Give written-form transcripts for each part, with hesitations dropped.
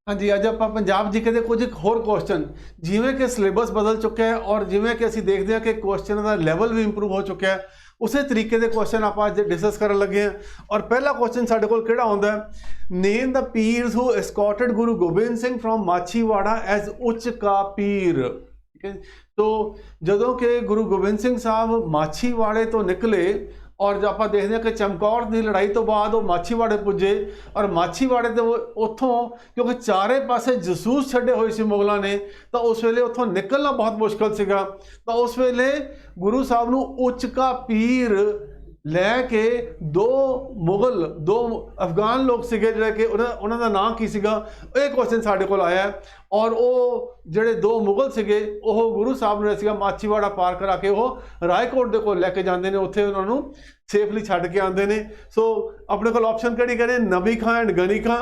हाँ जी, अज ਆਪਾਂ पंजाब जीके ਦੇ ਕੁਝ ਹੋਰ ਕੁਐਸਚਨ ਜਿਵੇਂ ਕਿ ਸਿਲੇਬਸ ਬਦਲ ਚੁੱਕਿਆ ਹੈ ਔਰ ਜਿਵੇਂ ਕਿ ਅਸੀਂ ਦੇਖਦੇ ਹਾਂ ਕਿ ਕੁਐਸਚਨ ਦਾ ਲੈਵਲ ਵੀ ਇੰਪਰੂਵ ਹੋ ਚੁੱਕਿਆ ਹੈ, ਉਸੇ ਤਰੀਕੇ ਦੇ ਕੁਐਸਚਨ ਆਪਾਂ ਅੱਜ ਡਿਸਕਸ ਕਰਨ ਲੱਗੇ ਹਾਂ। ਔਰ ਪਹਿਲਾ ਕੁਐਸਚਨ ਸਾਡੇ ਕੋਲ ਕਿਹੜਾ ਹੁੰਦਾ ਹੈ, ਨੇਮ ਦਾ ਪੀਰਸ ਹੂ ਐਸਕॉर्टेड ਗੁਰੂ ਗੋਬਿੰਦ ਸਿੰਘ ਫਰੋਮ ਮਾਛੀਵਾੜਾ ਐਜ਼ ਉੱਚ ਕਾ ਪੀਰ। ਠੀਕ ਹੈ, तो ਜਦੋਂ ਕਿ ਗੁਰੂ ਗੋਬਿੰਦ ਸਿੰਘ ਸਾਹਿਬ ਮਾਛੀਵਾੜੇ ਤੋਂ ਨਿਕਲੇ और जो आप देखते हैं कि चमकौर की लड़ाई तो बाद वो माछीवाड़े पुजे और माछीवाड़े तो उतों क्योंकि चारे पासे जसूस छड़े हुए सी मुगलों ने, तो उस वेले उतों निकलना बहुत मुश्किल सीगा। तो उस वेले गुरु साहब नूं उच्च का पीर लैके दो मुगल दो अफगान लोग सीगे जिहड़े कि उन्हां दा नाम की सीगा, ये क्वेश्चन साडे कोल आया। और वो जिहड़े दो मुगल सीगे वो गुरु साहब ने सीगा माछीवाड़ा पार करा के वो रायकोट दे कोल लैके जांदे ने, उत्थे उन्हां नूं सेफली छड्ड के आंदे ने। सो अपने कोल ऑप्शन किहड़ी करें, नबी खां and Ghani Khan,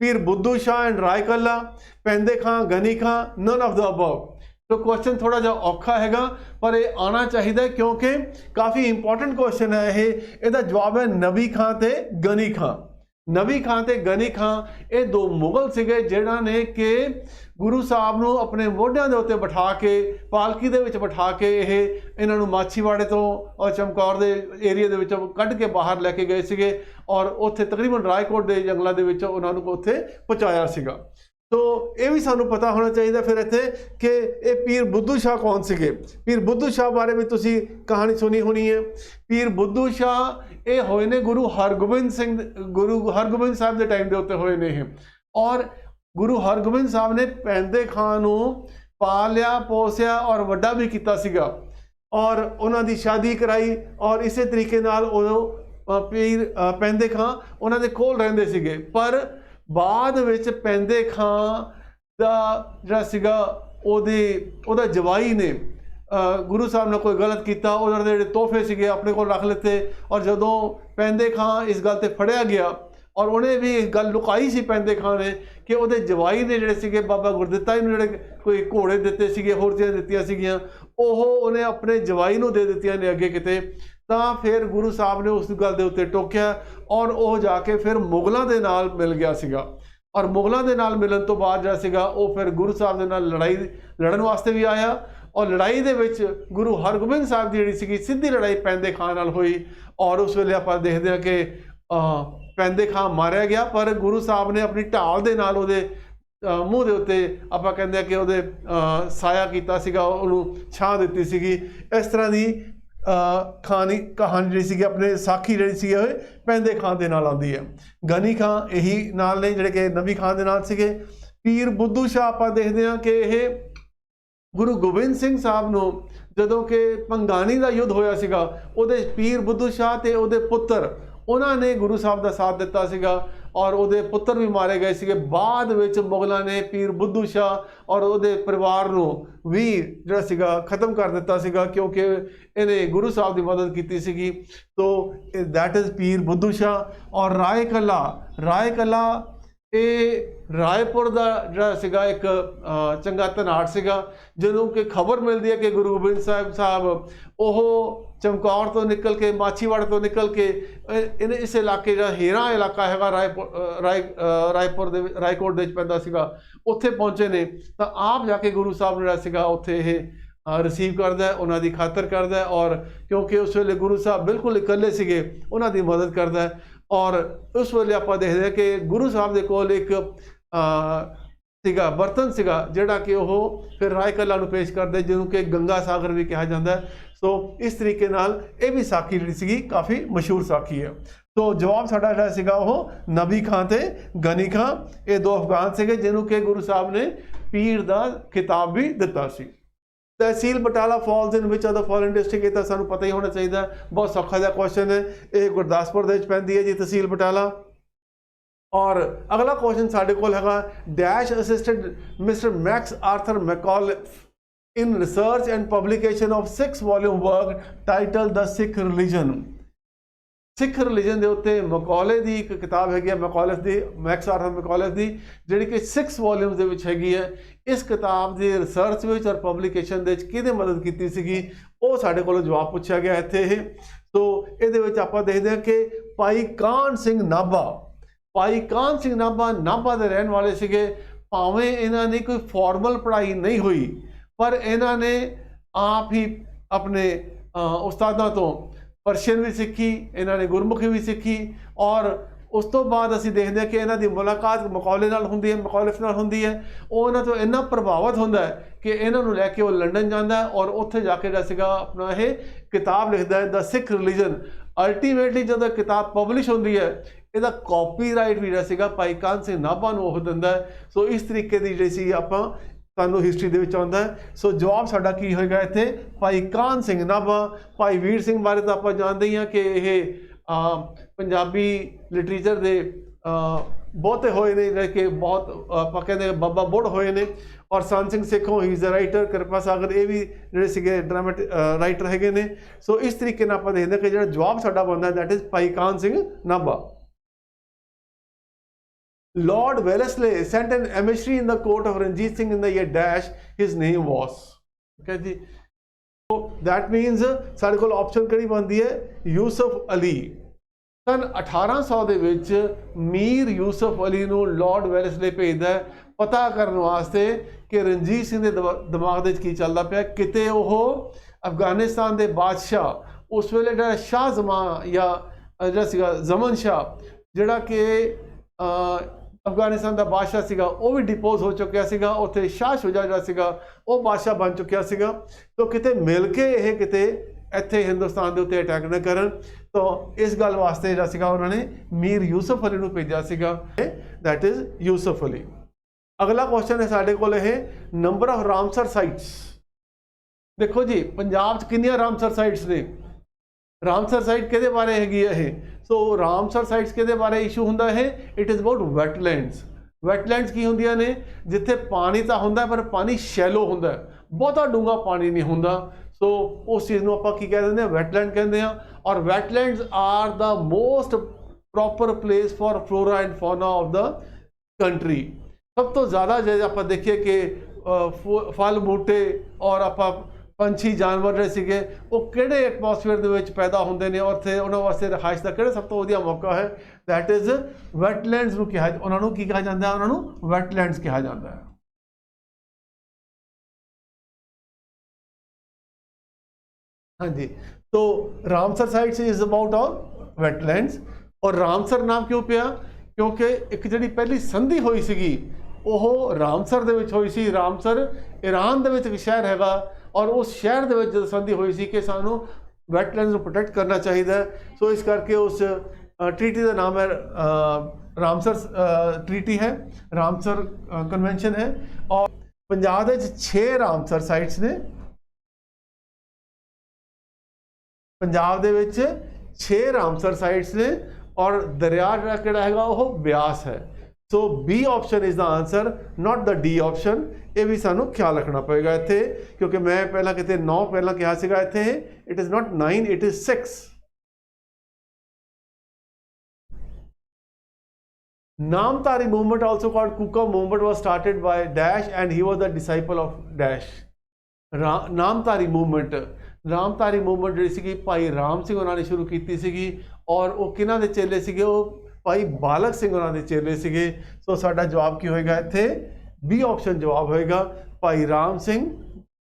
Pir Buddhu Shah and Raikala, Painde Khan, Ghani Khan, none of the above. तो क्वेश्चन थोड़ा जा औखा हैगा पर ये आना चाहिए क्योंकि काफ़ी इंपॉर्टेंट क्वेश्चन है ये। इसका जवाब है नबी खां ते गनी खां। नबी खां ते गनी खां ये दो मुगल सीगे जिन्हां ने कि गुरु साहब नूं अपने मोढियां दे उत्ते बिठा के पालकी दे विच बिठा के इन्हां नूं माछीवाड़े तो और चमकौर दे एरिया दे विचों कढ के बाहर लैके गए सीगे और उत्थे तकरीबन रायकोट दे जंगलां दे विच उन्हां नूं उत्थे पहुंचाया सीगा। तो ये भी सानू पता होना चाहिए फिर इत्थे कि ये पीर बुद्धू शाह कौन सीगे। पीर बुद्धू शाह बारे भी तुसी कहानी सुनी होनी है। पीर बुद्धू शाह ये होए ने गुरु हरगोबिंद साहब के टाइम के उत्ते होए ने। और गुरु हरगोबिंद साहब ने पैंदे खां नूं पालिया पोसिया और वड्डा भी कीता सीगा और उन्हां दी शादी कराई और इसे तरीके नाल उदों पीर पैंदे खां उन्हां दे कोल रहिंदे सीगे। पर बाद विच पैंदे खां दा जिहड़ा सीगा ओहदा जवाई ने गुरु साहब ने कोई गलत किया, उन्होंने जिहड़े तोहफे सीगे अपने कोल रख लेते और जदों पैंदे खां इस गल ते फड़िया गया और उन्हें भी इस गल लुकाई सी पैंदे खां ने कि उहदे जवाई ने जिहड़े सीगे बाबा गुरदित्ता जी नूं जिहड़े कोई घोड़े दित्ते सीगे होर चीज़ां दित्तियां सीगियां ओह उन्हें अपने जवाई नूं दे दित्तियां ने अगे किते। तो फिर गुरु साहब ने उस गल के उत्ते टोकिया और वह जाके फिर मुगलों के नाल मिल गया सीगा और मुगलों के नाल मिलन तो बाद जिहड़ा सीगा वो फिर गुरु साहब के नाल लड़ाई लड़न वास्ते भी आया और लड़ाई दे विच गुरु हरगोबिंद साहब की जिहड़ी सीगी सीधी लड़ाई पैंदे खां नाल होई और उस वेले आपां देखदे हां कि पैंदे खां मारिया गया पर गुरु साहब ने अपनी ढाल दे नाल उहदे मूँह के उत्ते आपां कहंदे कि उहदे साया कीता सीगा, उहनूं छां दित्ती सीगी। इस तरह की कहानी जी अपने साखी जी पैंदे खां दे नाल आउंदी है। गनी खां यही नाल ने जिहड़े कि नबी खां दे नाल सीगे। पीर बुद्धू शाह आपां देखदे हां कि यह गुरु गोबिंद सिंह साहब नूं जदों कि भंगानी का युद्ध होया सीगा उहदे पीर बुद्धू शाह ते उहदे पुत्र उन्होंने गुरु साहब का साथ दिता सीगा और उहदे पुत्र भी मारे गए सीगे। बाद विच मुगलों ने पीर बुद्धू शाह और उहदे परिवार नूं भी जिहड़ा सीगा खत्म कर दिता सीगा क्योंकि इन्हें गुरु साहब की मदद की सीगी। तो दैट इज़ पीर बुद्धू शाह। और रायकला ये रायपुर का जिहड़ा सीगा एक चंगा धनाट सीगा जिन्हों कि खबर मिलती है कि गुरु गोबिंद साहब वो चमकौर तो निकल के माछीवाड़ तो निकल के इस इलाके का हेरा इलाका है रायकोट दे पैंदा सीगा उत्थे पहुंचे ने। तो आप जाके गुरु साहब जिहड़ा सीगा उत्थे रिसीव करता है, उन्होंने खातर करता है और क्योंकि उस वेले गुरु साहब बिल्कुल इकल्ले सीगे उन्होंने मदद करता है। और उस वेले आपां देखते हैं कि गुरु साहब दे कोल एक बर्तन सीगा जिहड़ा कि वो फिर रायकला नूं पेश करते जिन्हों कि गंगा सागर भी कहा जाता है। सो इस तरीके नाल ये भी साखी जिहड़ी सीगी काफ़ी मशहूर साखी है। तो जवाब साडा जिहड़ा सीगा वो नबी खां ते गनी खां ये दो अफगान सीगे जिन्हों कि गुरु साहब ने पीर दा खिताब भी दिता सी। Tehsil Batala falls in which of the following district, ये तो सानू पता ही होना चाहिए, बहुत सौखा जिहा क्वेश्चन है। ये गुरदासपुर दे विच पैंदी है जी तहसील बटाला। और अगला क्वेश्चन साडे कोल हैगा dash assisted Mister Max Arthur Macauliffe in research and publication of 6 volume work title the Sikh religion. Sikh religion के उत्ते मैकॉले की एक किताब हैगी मैकॉलिफ की मैक्स आर्थर मैकॉलिफ की जिहड़ी कि 6 वॉल्यूम्स दे विच हैगी है। इस किताब की रिसर्च विच और पब्लिकेशन दे विच किहदे मदद की सीगी वो साडे कोलों जवाब पूछा गया इत्थे। तो इहदे विच आपां देखदे हां कि भाई कान सिंह नाभा, भाई कान सिंह नाभा नाभा के रहने वाले सीगे। ਭਾਵੇਂ ਇਹਨਾਂ ਨੇ ਕੋਈ ਫਾਰਮਲ ਪੜ੍ਹਾਈ ਨਹੀਂ ਹੋਈ, ਪਰ ਇਹਨਾਂ ਨੇ ਆਪ ਹੀ ਆਪਣੇ ਉਸਤਾਦਾਂ ਤੋਂ ਪਰਸ਼ੀਅਨ ਵੀ ਸਿੱਖੀ, ਇਹਨਾਂ ਨੇ ਗੁਰਮੁਖੀ ਵੀ ਸਿੱਖੀ। ਔਰ ਉਸ ਤੋਂ ਬਾਅਦ ਅਸੀਂ ਦੇਖਦੇ ਹਾਂ ਕਿ ਇਹਨਾਂ ਦੀ ਮੁਲਾਕਾਤ ਮਕੌਲੇ ਨਾਲ ਹੁੰਦੀ ਹੈ, ਮੁਖਾਲਿਫ ਨਾਲ ਹੁੰਦੀ ਹੈ। ਉਹ ਇਹਨਾਂ ਤੋਂ ਇੰਨਾ ਪ੍ਰਭਾਵਿਤ ਹੁੰਦਾ ਹੈ ਕਿ ਇਹਨਾਂ ਨੂੰ ਲੈ ਕੇ ਉਹ ਲੰਡਨ ਜਾਂਦਾ ਹੈ ਔਰ ਉੱਥੇ ਜਾ ਕੇ ਜਿਹੜਾ ਸੀਗਾ ਆਪਣਾ ਇਹ ਕਿਤਾਬ ਲਿਖਦਾ ਹੈ, ਦ ਸਿੱਖ ਰਿਲੀਜਨ। ਅਲਟੀਮੇਟਲੀ ਜਦੋਂ ਕਿਤਾਬ ਪਬਲਿਸ਼ ਹੁੰਦੀ ਹੈ, ਇਹਦਾ ਕਾਪੀਰਾਈਟ ਵੀ ਜਿਹੜਾ ਸੀਗਾ ਭਾਈ ਕਾਹਨ ਸਿੰਘ ਨਾਭਾ ਨੂੰ ਉਹ ਦਿੰਦਾ ਹੈ। ਸੋ ਇਸ ਤਰੀਕੇ ਦੀ ਜਿਹੜੀ ਸੀ ਆਪਾਂ ਤੁਹਾਨੂੰ ਹਿਸਟਰੀ ਦੇ ਵਿੱਚ ਆਉਂਦਾ ਹੈ। ਸੋ ਜਵਾਬ ਸਾਡਾ ਕੀ ਹੋਏਗਾ ਇੱਥੇ? ਭਾਈ ਕਾਹਨ ਸਿੰਘ ਨਾਭਾ। ਭਾਈ ਵੀਰ ਸਿੰਘ ਬਾਰੇ ਤਾਂ ਆਪਾਂ ਜਾਣਦੇ ਹੀ ਹਾਂ ਕਿ ਇਹ ਪੰਜਾਬੀ ਲਿਟਰੇਚਰ ਦੇ ਬਹੁਤੇ ਹੋਏ ਨੇ, ਜਿਹੜੇ ਕਿ ਬਹੁਤ ਆਪਾਂ ਕਹਿੰਦੇ ਬਾਬਾ ਬੁੱਢ ਹੋਏ ਨੇ। ਔਰ Sant Singh Sekhon he is a writer, Kirpa Sagar ਇਹ ਵੀ ਜਿਹੜੇ ਸੀਗੇ ਡਰਾਮੈਟਿਕ ਰਾਈਟਰ ਹੈਗੇ ਨੇ। ਸੋ ਇਸ ਤਰੀਕੇ ਨਾਲ ਆਪਾਂ ਦੇਖਦੇ ਕਿ ਜਿਹੜਾ ਜਵਾਬ ਸਾਡਾ ਬਣਦਾ that is Bhai Kahan Singh Nabha. Lord Wellesley sent an emissary in the court of Ranjit Singh in the year dash, his name was, okay ji. so that means ਸਾਡੇ ਕੋਲ ਆਪਸ਼ਨ ਕਿਹੜੀ ਬਣਦੀ ਹੈ? ਯੂਸਫ ਅਲੀ। ਸਨ 1800 ਦੇ ਵਿੱਚ ਮੀਰ ਯੂਸਫ ਅਲੀ ਨੂੰ ਲਾਰਡ ਵੈਲਸਲੇ ਭੇਜਦਾ ਹੈ ਪਤਾ ਕਰਨ ਵਾਸਤੇ ਕਿ ਰਣਜੀਤ ਸਿੰਘ ਦੇ ਦਿਮਾਗ ਦੇ ਵਿੱਚ ਕੀ ਚੱਲਦਾ ਪਿਆ। ਕਿਤੇ ਉਹ ਅਫਗਾਨਿਸਤਾਨ ਦੇ ਬਾਦਸ਼ਾਹ ਉਸ ਵੇਲੇ ਜਿਹੜਾ ਸ਼ਾਹ ਜ਼ਮਾਂ ਜਾਂ ਜਿਹੜਾ ਸੀਗਾ ਜ਼ਮਨ ਸ਼ਾਹ, ਜਿਹੜਾ ਕਿ ਅਫਗਾਨਿਸਤਾਨ ਦਾ ਬਾਦਸ਼ਾਹ ਸੀਗਾ, ਉਹ ਵੀ ਡਿਪੋਜ਼ ਹੋ ਚੁੱਕਿਆ ਸੀਗਾ। ਉੱਥੇ ਸ਼ਾਹ ਸ਼ੁਜਾ ਜਿਹੜਾ ਸੀਗਾ ਉਹ ਬਾਦਸ਼ਾਹ ਬਣ ਚੁੱਕਿਆ ਸੀਗਾ। ਤਾਂ ਕਿਤੇ ਮਿਲ ਕੇ ਇਹ ਕਿਤੇ ਇੱਥੇ ਹਿੰਦੁਸਤਾਨ ਦੇ ਉੱਤੇ ਅਟੈਕ ਨਾ ਕਰਨ, ਤਾਂ ਇਸ ਗੱਲ ਵਾਸਤੇ ਜਿਹੜਾ ਸੀਗਾ ਉਹਨਾਂ ਨੇ ਮੀਰ ਯੂਸਫ ਅਲੀ ਨੂੰ ਭੇਜਿਆ ਸੀਗਾ, ਦੈਟ ਇਜ਼ ਯੂਸਫ ਅਲੀ। ਅਗਲਾ ਕੁਐਸਚਨ ਹੈ ਸਾਡੇ ਕੋਲ ਇਹ ਨੰਬਰ ਆਫ ਰਾਮਸਰ ਸਾਈਟਸ। ਦੇਖੋ ਜੀ ਪੰਜਾਬ 'ਚ ਕਿੰਨੀਆਂ ਰਾਮਸਰ ਸਾਈਟਸ ਨੇ? ਰਾਮਸਰ ਸਾਈਟ ਕਿਹਦੇ ਬਾਰੇ ਹੈਗੀ ਹੈ ਇਹ? ਸੋ ਰਾਮਸਰ ਸਾਈਟਸ ਕਿਹਦੇ ਬਾਰੇ ਇਸ਼ੂ ਹੁੰਦਾ ਹੈ? It is about wetlands. Wetlands ਕੀ ਹੁੰਦੀਆਂ ਨੇ? ਜਿੱਥੇ ਪਾਣੀ ਤਾਂ ਹੁੰਦਾ ਪਰ ਪਾਣੀ ਸ਼ੈਲੋ ਹੁੰਦਾ, ਬਹੁਤਾ ਡੂੰਘਾ ਪਾਣੀ ਨਹੀਂ ਹੁੰਦਾ। ਸੋ ਉਸ ਚੀਜ਼ ਨੂੰ ਆਪਾਂ ਕੀ ਕਹਿ ਦਿੰਦੇ ਹਾਂ? ਵੈਟਲੈਂਡ ਕਹਿੰਦੇ ਹਾਂ। ਔਰ wetlands are the most proper place for flora and fauna of the country. ਸਭ ਤੋਂ ਜ਼ਿਆਦਾ ਜੇ ਆਪਾਂ ਦੇਖੀਏ ਕਿ ਫਲ ਬੂਟੇ ਔਰ ਆਪਾਂ ਪੰਛੀ ਜਾਨਵਰ ਜਿਹੜੇ ਸੀਗੇ ਉਹ ਕਿਹੜੇ ਐਟਮੋਸਫੇਅਰ ਦੇ ਵਿੱਚ ਪੈਦਾ ਹੁੰਦੇ ਨੇ, ਉੱਥੇ ਉਹਨਾਂ ਵਾਸਤੇ ਰਿਹਾਇਸ਼ ਦਾ ਕਿਹੜਾ ਸਭ ਤੋਂ ਵਧੀਆ ਮੌਕਾ ਹੈ? ਦੈਟ ਇਜ਼ ਵੈਟਲੈਂਡਸ ਨੂੰ ਕਿਹਾ, ਉਹਨਾਂ ਨੂੰ ਕੀ ਕਿਹਾ ਜਾਂਦਾ ਹੈ? ਉਹਨਾਂ ਨੂੰ ਵੈਟਲੈਂਡਸ ਕਿਹਾ ਜਾਂਦਾ ਹੈ। ਹਾਂਜੀ, तो रामसर साइट से इज अबाउट ऑल वैटलैंड्स। और रामसर नाम क्यों पिया? क्योंकि एक जी पहली संधि हुई सी ਉਹ ਰਾਮਸਰ ਦੇ ਵਿੱਚ ਹੋਈ ਸੀ। ਰਾਮਸਰ ਈਰਾਨ ਦੇ ਵਿੱਚ ਇੱਕ ਸ਼ਹਿਰ ਹੈਗਾ ਔਰ ਉਸ ਸ਼ਹਿਰ ਦੇ ਵਿੱਚ ਜਦੋਂ ਸੰਧੀ ਹੋਈ ਸੀ ਕਿ ਸਾਨੂੰ ਵੈਟਲੈਂਡਸ ਨੂੰ ਪ੍ਰੋਟੈਕਟ ਕਰਨਾ ਚਾਹੀਦਾ। ਸੋ ਇਸ ਕਰਕੇ ਉਸ ਟ੍ਰੀਟੀ ਦਾ ਨਾਮ ਹੈ ਰਾਮਸਰ ਟ੍ਰੀਟੀ ਹੈ, ਰਾਮਸਰ ਕਨਵੈਨਸ਼ਨ ਹੈ। ਔਰ ਪੰਜਾਬ ਦੇ ਵਿੱਚ 6 ਰਾਮਸਰ ਸਾਈਟਸ ਨੇ। ਪੰਜਾਬ ਦੇ ਵਿੱਚ 6 ਰਾਮਸਰ ਸਾਈਟਸ ਨੇ ਔਰ ਦਰਿਆ ਜਿਹੜਾ ਕਿਹੜਾ ਹੈਗਾ ਉਹ ਬਿਆਸ ਹੈ। So B option is the answer, not the D option. ये भी सानू ख्याल रखना पड़ेगा इत्थे, क्योंकि मैं पहला किते 9 पहला कहा सीगा, इत्थे it is not 9, it is 6। Namdhari movement also called Kuka movement was started by Dash and he was the disciple of Dash। Namdhari movement ਜਿਹੜੀ ਸੀਗੀ ਭਾਈ ਰਾਮ ਸਿੰਘ ਉਹਨਾਂ ਨੇ ਸ਼ੁਰੂ ਕੀਤੀ ਸੀਗੀ ਔਰ ਉਹ ਕਿਹਨਾਂ ਦੇ ਚੇਲੇ ਸੀਗੇ? ਉਹ ਭਾਈ ਬਾਲਕ ਸਿੰਘ ਉਹਨਾਂ ਦੇ ਚੇਲੇ ਸੀਗੇ। ਸੋ ਸਾਡਾ ਜਵਾਬ ਕੀ ਹੋਏਗਾ ਇੱਥੇ? ਬੀ ਆਪਸ਼ਨ ਜਵਾਬ ਹੋਏਗਾ, ਭਾਈ ਰਾਮ ਸਿੰਘ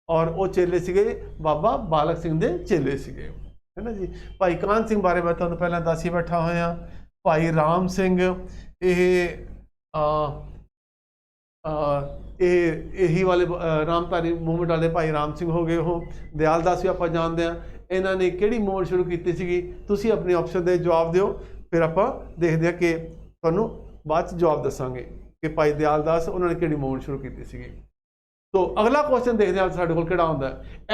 ਔਰ ਉਹ ਚੇਲੇ ਸੀਗੇ ਬਾਬਾ ਬਾਲਕ ਸਿੰਘ ਦੇ ਚੇਲੇ ਸੀਗੇ, ਹੈ ਨਾ ਜੀ। ਭਾਈ ਕਾਹਨ ਸਿੰਘ ਬਾਰੇ ਮੈਂ ਤੁਹਾਨੂੰ ਪਹਿਲਾਂ ਦੱਸ ਹੀ ਬੈਠਾ ਹੋਇਆ। ਭਾਈ ਰਾਮ ਸਿੰਘ ਇਹੀ ਵਾਲੇ ਰਾਮਧਾਰੀ ਮੂਵਮੈਂਟ ਵਾਲੇ ਭਾਈ ਰਾਮ ਸਿੰਘ ਹੋ ਗਏ। ਉਹ ਦਿਆਲ ਦਾਸ ਵੀ ਆਪਾਂ ਜਾਣਦੇ ਹਾਂ। ਇਹਨਾਂ ਨੇ ਕਿਹੜੀ ਮੂਵਮੈਂਟ ਸ਼ੁਰੂ ਕੀਤੀ ਸੀਗੀ? ਤੁਸੀਂ ਆਪਣੀ ਆਪਸ਼ਨ ਦੇ ਜਵਾਬ ਦਿਓ, ਫਿਰ ਆਪਾਂ ਦੇਖਦੇ ਹਾਂ ਕਿ ਤੁਹਾਨੂੰ ਬਾਅਦ 'ਚ ਜਵਾਬ ਦੱਸਾਂਗੇ ਕਿ ਭਾਈ ਦਿਆਲ ਦਾਸ ਉਹਨਾਂ ਨੇ ਕਿਹੜੀ ਮੂਵਮੈਂਟ ਸ਼ੁਰੂ ਕੀਤੀ ਸੀਗੀ। ਸੋ ਅਗਲਾ ਕੁਐਸਚਨ ਦੇਖਦੇ ਹਾਂ ਸਾਡੇ ਕੋਲ ਕਿਹੜਾ ਹੁੰਦਾ।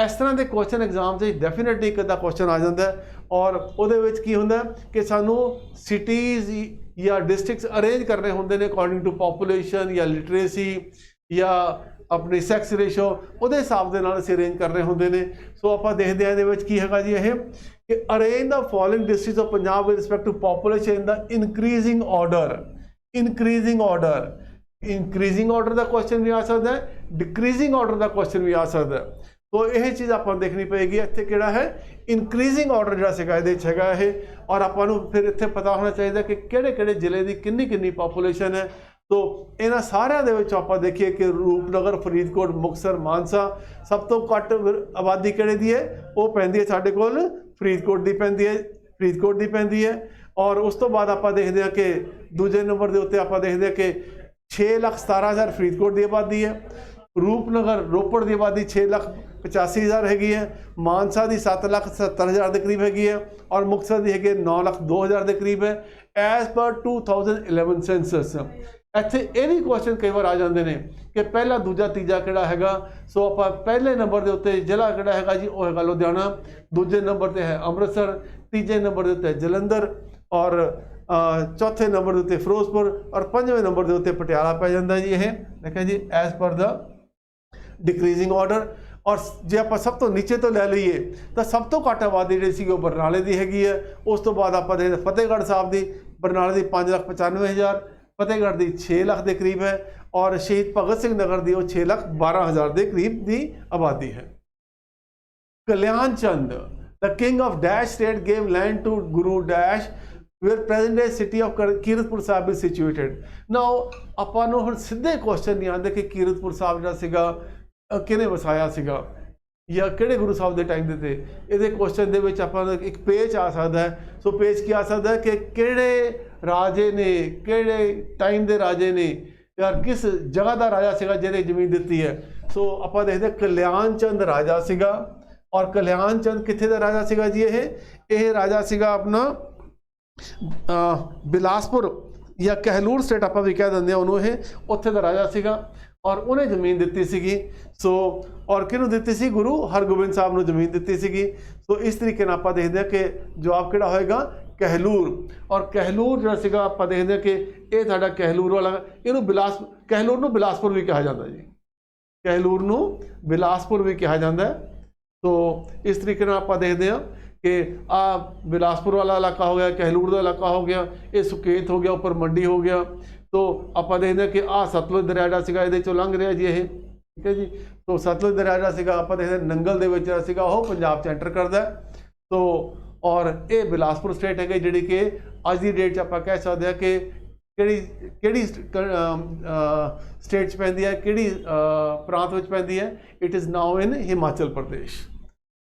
ਇਸ ਤਰ੍ਹਾਂ ਦੇ ਕੁਐਸਚਨ ਐਗਜ਼ਾਮ 'ਚ ਡੈਫੀਨੇਟਲੀ ਇੱਕ ਅੱਧਾ ਕੁਐਸਚਨ ਆ ਜਾਂਦਾ ਔਰ ਉਹਦੇ ਵਿੱਚ ਕੀ ਹੁੰਦਾ ਕਿ ਸਾਨੂੰ ਸਿਟੀਜ਼ ਜਾਂ ਡਿਸਟ੍ਰਿਕਟਸ ਅਰੇਂਜ ਕਰਨੇ ਹੁੰਦੇ ਨੇ ਅਕੋਰਡਿੰਗ ਟੂ ਪੋਪੂਲੇਸ਼ਨ ਜਾਂ ਲਿਟਰੇਸੀ ਜਾਂ ਆਪਣੀ ਸੈਕਸ ਰੇਸ਼ੋ, ਉਹਦੇ ਹਿਸਾਬ ਦੇ ਨਾਲ ਅਸੀਂ ਅਰੇਂਜ ਕਰਨੇ ਹੁੰਦੇ ਨੇ। ਸੋ ਆਪਾਂ ਦੇਖਦੇ ਹਾਂ ਇਹਦੇ ਵਿੱਚ ਕੀ ਹੈਗਾ ਜੀ ਇਹ ਕਿ arrange the following districts of Punjab with respect to population in the increasing order. Increasing order ਦਾ ਕੁਐਸਚਨ ਵੀ ਆ ਸਕਦਾ ਹੈ, ਡਿਕਰੀਜ਼ਿੰਗ ਆਰਡਰ ਦਾ ਕੁਐਸਚਨ ਵੀ ਆ ਸਕਦਾ ਹੈ। ਸੋ ਇਹ ਚੀਜ਼ ਆਪਾਂ ਨੂੰ ਦੇਖਣੀ ਪਏਗੀ। ਇੱਥੇ ਕਿਹੜਾ ਹੈ? ਇਨਕਰੀਜ਼ਿੰਗ ਆਰਡਰ ਜਿਹੜਾ ਸੀਗਾ ਇਹਦੇ ਵਿੱਚ ਹੈਗਾ ਇਹ। ਔਰ ਆਪਾਂ ਨੂੰ ਫਿਰ ਇੱਥੇ ਪਤਾ ਹੋਣਾ ਚਾਹੀਦਾ ਕਿ ਕਿਹੜੇ ਕਿਹੜੇ ਜ਼ਿਲ੍ਹੇ ਦੀ ਕਿੰਨੀ ਕਿੰਨੀ ਪਾਪੂਲੇਸ਼ਨ ਹੈ तो इन्हां सारिਆਂ ਦੇ ਵਿੱਚ ਆਪਾਂ ਦੇਖੀਏ कि रूपनगर फरीदकोट मुक्तसर मानसा सब तो घट आबादी किहड़े दी है, वो पैंदी है साडे कोल फरीदकोट दी पैंदी है, फरीदकोट दी पैंदी है। और उस तो बाद आप देखते हैं कि दूजे नंबर के उत्ते आप देखते हैं कि 6,17,000 फरीदकोट की आबादी है। रूपनगर रोपड़ की आबादी 6,85,000 हैगी है। मानसा की 7,70,000 के करीब हैगी है और मुक्तसर की है 9,02,000 के करीब है एज पर 2011 सेंसस। ਇੱਥੇ ਇਹ ਵੀ ਕੁਐਸਚਨ ਕਈ ਵਾਰ ਆ ਜਾਂਦੇ ਨੇ ਕਿ ਪਹਿਲਾ ਦੂਜਾ ਤੀਜਾ ਕਿਹੜਾ ਹੈਗਾ। ਸੋ ਆਪਾਂ ਪਹਿਲੇ ਨੰਬਰ ਦੇ ਉੱਤੇ ਜ਼ਿਲ੍ਹਾ ਕਿਹੜਾ ਹੈਗਾ ਜੀ, ਉਹ ਹੈਗਾ ਲੁਧਿਆਣਾ। ਦੂਜੇ ਨੰਬਰ ਤੇ ਹੈ ਅੰਮ੍ਰਿਤਸਰ, ਤੀਜੇ ਨੰਬਰ ਦੇ ਉੱਤੇ ਜਲੰਧਰ और चौथे नंबर के उत्ते फिरोजपुर और पंजवें नंबर के उत्ते पटियाला पै जाता जी। ये देखा जी as per the decreasing order. और जे आप सब तो नीचे तो लै लीए तो सब तो घट आबादी जी वो बरनाले की हैगी है। उस तो बाद आप देखते फतेहगढ़ साहब की, बरनाले की 5,95,000, फतेहगढ़ की 6 लाख के करीब है और शहीद भगत सिंह नगर की वो 6,12,000 के करीब की आबादी है। Kalyan Chand the king of dash state gave land to Guru dash where present day city of Kiratpur Sahib is situated। now ਆਪਾਂ ਨੂੰ ਹੁਣ ਸਿੱਧੇ ਕੁਐਸਚਨ ਨਹੀਂ ਆਉਂਦੇ ਕਿ ਕੀਰਤਪੁਰ ਸਾਹਿਬ ਜਿਹੜਾ ਸੀਗਾ ਕਿਹਨੇ ਵਸਾਇਆ ਸੀਗਾ ਜਾਂ ਕਿਹੜੇ ਗੁਰੂ ਸਾਹਿਬ ਦੇ ਟਾਈਮ ਦੇ ਤੇ। ਇਹਦੇ ਕੁਐਸਚਨ ਦੇ ਵਿੱਚ ਆਪਾਂ ਇੱਕ ਪੇਜ ਆ ਸਕਦਾ ਹੈ। ਸੋ ਪੇਜ ਕੀ ਆ ਸਕਦਾ ਹੈ ਕਿ ਕਿਹੜੇ ਰਾਜੇ ਨੇ, ਕਿਹੜੇ ਟਾਈਮ ਦੇ ਰਾਜੇ ਨੇ ਯਾਰ ਕਿਸ ਜਗ੍ਹਾ ਦਾ ਰਾਜਾ ਸੀਗਾ ਜਿਹਨੇ ਜ਼ਮੀਨ ਦਿੱਤੀ ਹੈ। ਸੋ ਆਪਾਂ ਦੇਖਦੇ ਕਲਿਆਣ ਚੰਦ ਰਾਜਾ ਸੀਗਾ ਔਰ ਕਲਿਆਣ ਚੰਦ ਕਿੱਥੇ ਦਾ ਰਾਜਾ ਸੀਗਾ ਜੀ। ਇਹ ਰਾਜਾ ਸੀਗਾ ਆਪਣਾ बिलासपुर या कहलूर स्टेट आप भी कह देंगे उन्होंने, उत्थे का राजा सीगा और उन्हें जमीन दी सी। सो और किनू दी सी, गुरु हरगोबिंद साहब ने जमीन दी सी। सो इस तरीके आप देखते हैं कि जवाब किहड़ा होएगा कहलूर। और कहलूर जो सीगा आप देखते हैं कि ये साडा कहलूर वाला, इनू कहलूर नू बिलासपुर भी कहा जाता जी, कहलूर नू बिलासपुर भी कहा जाता है। तो इस तरीके आप देखते हैं कि आ बिलासपुर वाला इलाका हो गया, कहलूर का इलाका हो गया, ये सुकेत हो गया, ऊपर मंडी हो गया। तो आप देखते हैं कि आ सतलुज दरिया जिहड़ा सीगा इहदे चों लंघ रहा जी ये, ठीक है जी। तो सतलुज दरिया जिहड़ा सीगा आप देखते नंगल दे विच जिहड़ा सीगा वो पंजाब च एंटर करता है। तो और ये बिलासपुर स्टेट है जिहड़ी कि अज की डेट आप कह सकते हैं कि किहड़ी स्टेट च पैंदी है, किहड़ी प्रांत विच पैंदी है। It is now in Himachal Pradesh.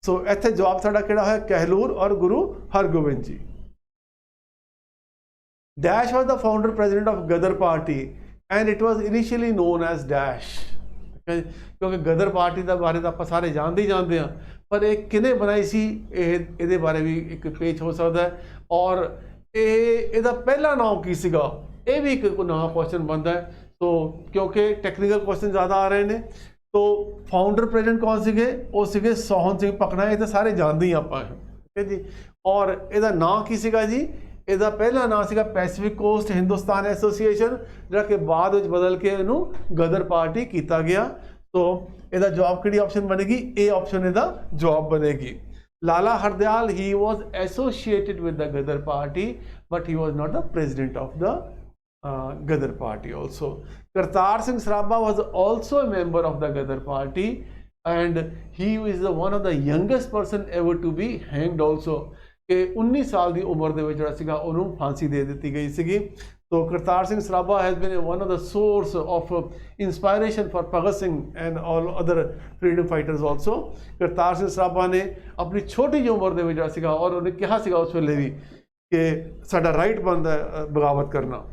So इत्थे जवाब साडा किहड़ा है कहलूर और Guru Hargobind ji. Dash was the founder president of Ghadar party and it was initially known as dash. क्योंकि गदर पार्टी के बारे तो आप सारे जानते ही जानते हैं, पर एक किने बनाई सी ये बारे भी एक पेज हो सकता है। और ये पहला नाम की सीगा, ये भी एक नवा क्वेश्चन बनता है। तो क्योंकि टैक्नीकल क्वेश्चन ज़्यादा आ रहे हैं। तो फाउंडर प्रेजिडेंट कौन सीगे, वो सीगे सोहन सिंह पकना, ये तो सारे जानते ही आप, ठीक है जी। और इसका नाम की सीगा जी, इसका पहला नाम सीगा पैसिफिक कोस्ट हिंदुस्तान एसोसीएशन, जो कि बाद में बदल के इनू गदर पार्टी किया गया। तो इसका जवाब किहड़ी ऑप्शन बनेगी, ए ऑप्शन इसका जवाब बनेगी। Lala Hardayal he was associated with the Ghadar party but he was not the president of the Gadar party also। Kartar Singh Srabha was also a member of the Gadar party and he is one of the youngest person ever to be hanged also। कि 19 साल की उम्र ਦੇ ਵਿੱਚ ਜਿਹੜਾ ਸੀਗਾ ਉਹਨੂੰ फांसी दे दी गई ਸੀਗੀ। तो Kartar Singh Srabha has been one of the source of inspiration for Bhagat Singh and all other freedom fighters also। Kartar Singh Srabha ने अपनी छोटी जी उम्र ਦੇ ਵਿੱਚ ਜਿਹੜਾ ਸੀਗਾ और ਉਹਨੇ ਕਿਹਾ ਸੀਗਾ ਉਸ ਵੇਲੇ ਵੀ ਕਿ ਸਾਡਾ ਰਾਈਟ ਬਣਦਾ ਬਗਾਵਤ ਕਰਨਾ।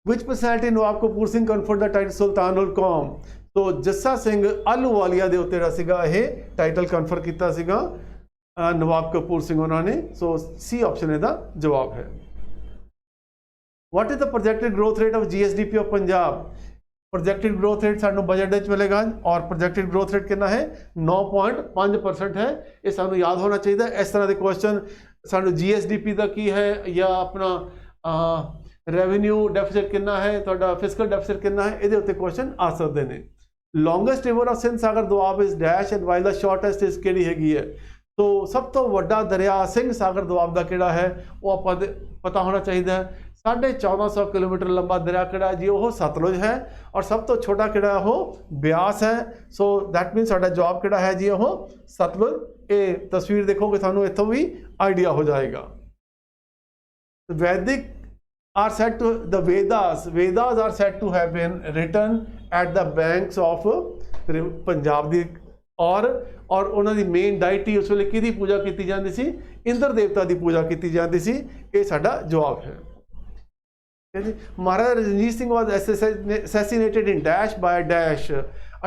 Which personality Nawab Kapoor Singh conferred the title Sultan ul Qaum। तो जस्सा सिंह अहलूवालिया के उत्ते सीगा ये टाइटल कन्फर किया सीगा नवाब कपूर सिंह उन्होंने। सो सी ऑप्शन इसका जवाब है। What is the projected growth rate of GSDP of Punjab. Projected growth rate सानू बजट में मिलेगा और प्रोजेक्टेड ग्रोथ रेट कितना है 9.5% है। ये सानू याद होना चाहिए। इस तरह के क्वेश्चन सानू GSDP का की है या अपना रेवेन्यू डेफिसिट कितना है, तो फिजिकल डेफिसिट कितना है, ये उत्ते क्वेश्चन आ सकते हैं। Longest river of Sindh Sagar Doab is dash and while the shortest is किहड़ी हैगी है। तो सब तो वड्डा दरिया सिंह सागर दोआब का किहड़ा है वो आप पता होना चाहिए। 1450 किलोमीटर लंबा दरिया किहड़ा जी वो सतलुज है और सब तो छोटा किहड़ा वो ब्यास है। सो दैट मीन साडा जवाब किहड़ा है जी वो सतलुज। ये तस्वीर देखोगे थानू इत्थों भी आइडिया हो जाएगा। वैदिक are said to the Vedas are said to have been written at the banks of Punjab दी और ਉਹਨਾਂ ਦੀ ਮੇਨ ਡਾਇਟੀ ਉਸ ਵੇਲੇ ਕਿਹਦੀ ਪੂਜਾ ਕੀਤੀ ਜਾਂਦੀ ਸੀ? ਇੰਦਰ ਦੇਵਤਾ ਦੀ ਪੂਜਾ ਕੀਤੀ ਜਾਂਦੀ ਸੀ। ਇਹ ਸਾਡਾ ਜਵਾਬ ਹੈ। महाराजा Ranjit Singh was assassinated in dash by dash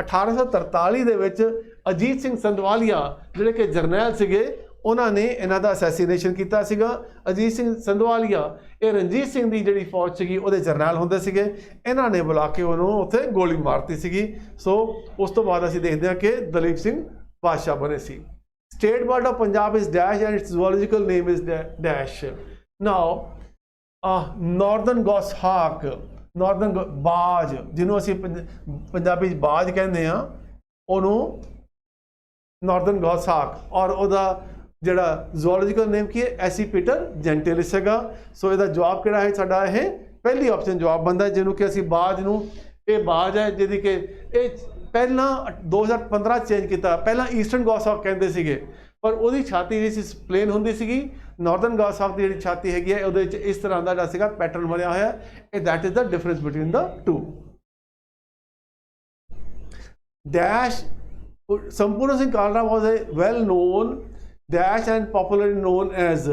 1843 ਦੇ ਵਿੱਚ ਅਜੀਤ ਸਿੰਘ ਸੰਧਵਾਲੀਆ ਜਿਹੜੇ ਕਿ ਜਰਨੈਲ ਸੀਗੇ ਉਹਨਾਂ ਨੇ ਇਹਨਾਂ ਦਾ ਅਸੈਸੀਨੇਸ਼ਨ ਕੀਤਾ ਸੀਗਾ। ਅਜੀਤ ਸਿੰਘ ਸੰਧਵਾਲੀਆ ਇਹ ਰਣਜੀਤ ਸਿੰਘ ਦੀ ਜਿਹੜੀ ਫੌਜ ਸੀਗੀ ਉਹਦੇ ਜਰਨੈਲ ਹੁੰਦੇ ਸੀਗੇ। ਇਹਨਾਂ ਨੇ ਬੁਲਾ ਕੇ ਉਹਨੂੰ ਉੱਥੇ ਗੋਲੀ ਮਾਰਤੀ ਸੀਗੀ। ਸੋ ਉਸ ਤੋਂ ਬਾਅਦ ਅਸੀਂ ਦੇਖਦੇ ਹਾਂ ਕਿ ਦਲੀਪ ਸਿੰਘ ਬਾਦਸ਼ਾਹ ਬਣੇ ਸੀ। State bird of Punjab is dash and its zoological name is dash. Now northern goshawk, northern ਬਾਜ ਜਿਹਨੂੰ ਅਸੀਂ ਪੰਜਾਬੀ 'ਚ ਬਾਜ ਕਹਿੰਦੇ ਹਾਂ ਉਹਨੂੰ ਨਾਰਦਰਨ ਗੋਸਹਾਕ, ਔਰ ਉਹਦਾ ਜਿਹੜਾ ਜ਼ੂਓਲੋਜੀਕਲ ਨੇਮ ਕੀ ਹੈ? ਐਸੀਪੀਟਰ ਜੈਂਟਿਲਿਸ ਹੈਗਾ। ਸੋ ਇਹਦਾ ਜਵਾਬ ਕਿਹੜਾ ਹੈ ਸਾਡਾ? ਇਹ ਪਹਿਲੀ ਆਪਸ਼ਨ ਜਵਾਬ ਬਣਦਾ ਜਿਹਨੂੰ ਕਿ ਅਸੀਂ ਬਾਜ ਨੂੰ, ਇਹ ਬਾਜ ਹੈ ਜਿਹਦੀ ਕਿ ਇਹ ਪਹਿਲਾਂ 2015 ਚੇਂਜ ਕੀਤਾ। ਪਹਿਲਾਂ ਈਸਟਰਨ ਗੋਸਹਾਕ ਕਹਿੰਦੇ ਸੀਗੇ ਪਰ ਉਹਦੀ ਛਾਤੀ ਜਿਹੜੀ ਸੀ ਪਲੇਨ ਹੁੰਦੀ ਸੀਗੀ। ਨਾਰਦਰਨ ਗੋਸਹਾਕ ਦੀ ਜਿਹੜੀ ਛਾਤੀ ਹੈਗੀ ਹੈ ਉਹਦੇ ਵਿੱਚ ਇਸ ਤਰ੍ਹਾਂ ਦਾ ਜਿਹੜਾ ਸੀਗਾ ਪੈਟਰਨ ਬਣਿਆ ਹੋਇਆ। ਇਹ that is the difference between the two. Dash Sampuran Singh Kalra was a well known dash and popularly known as,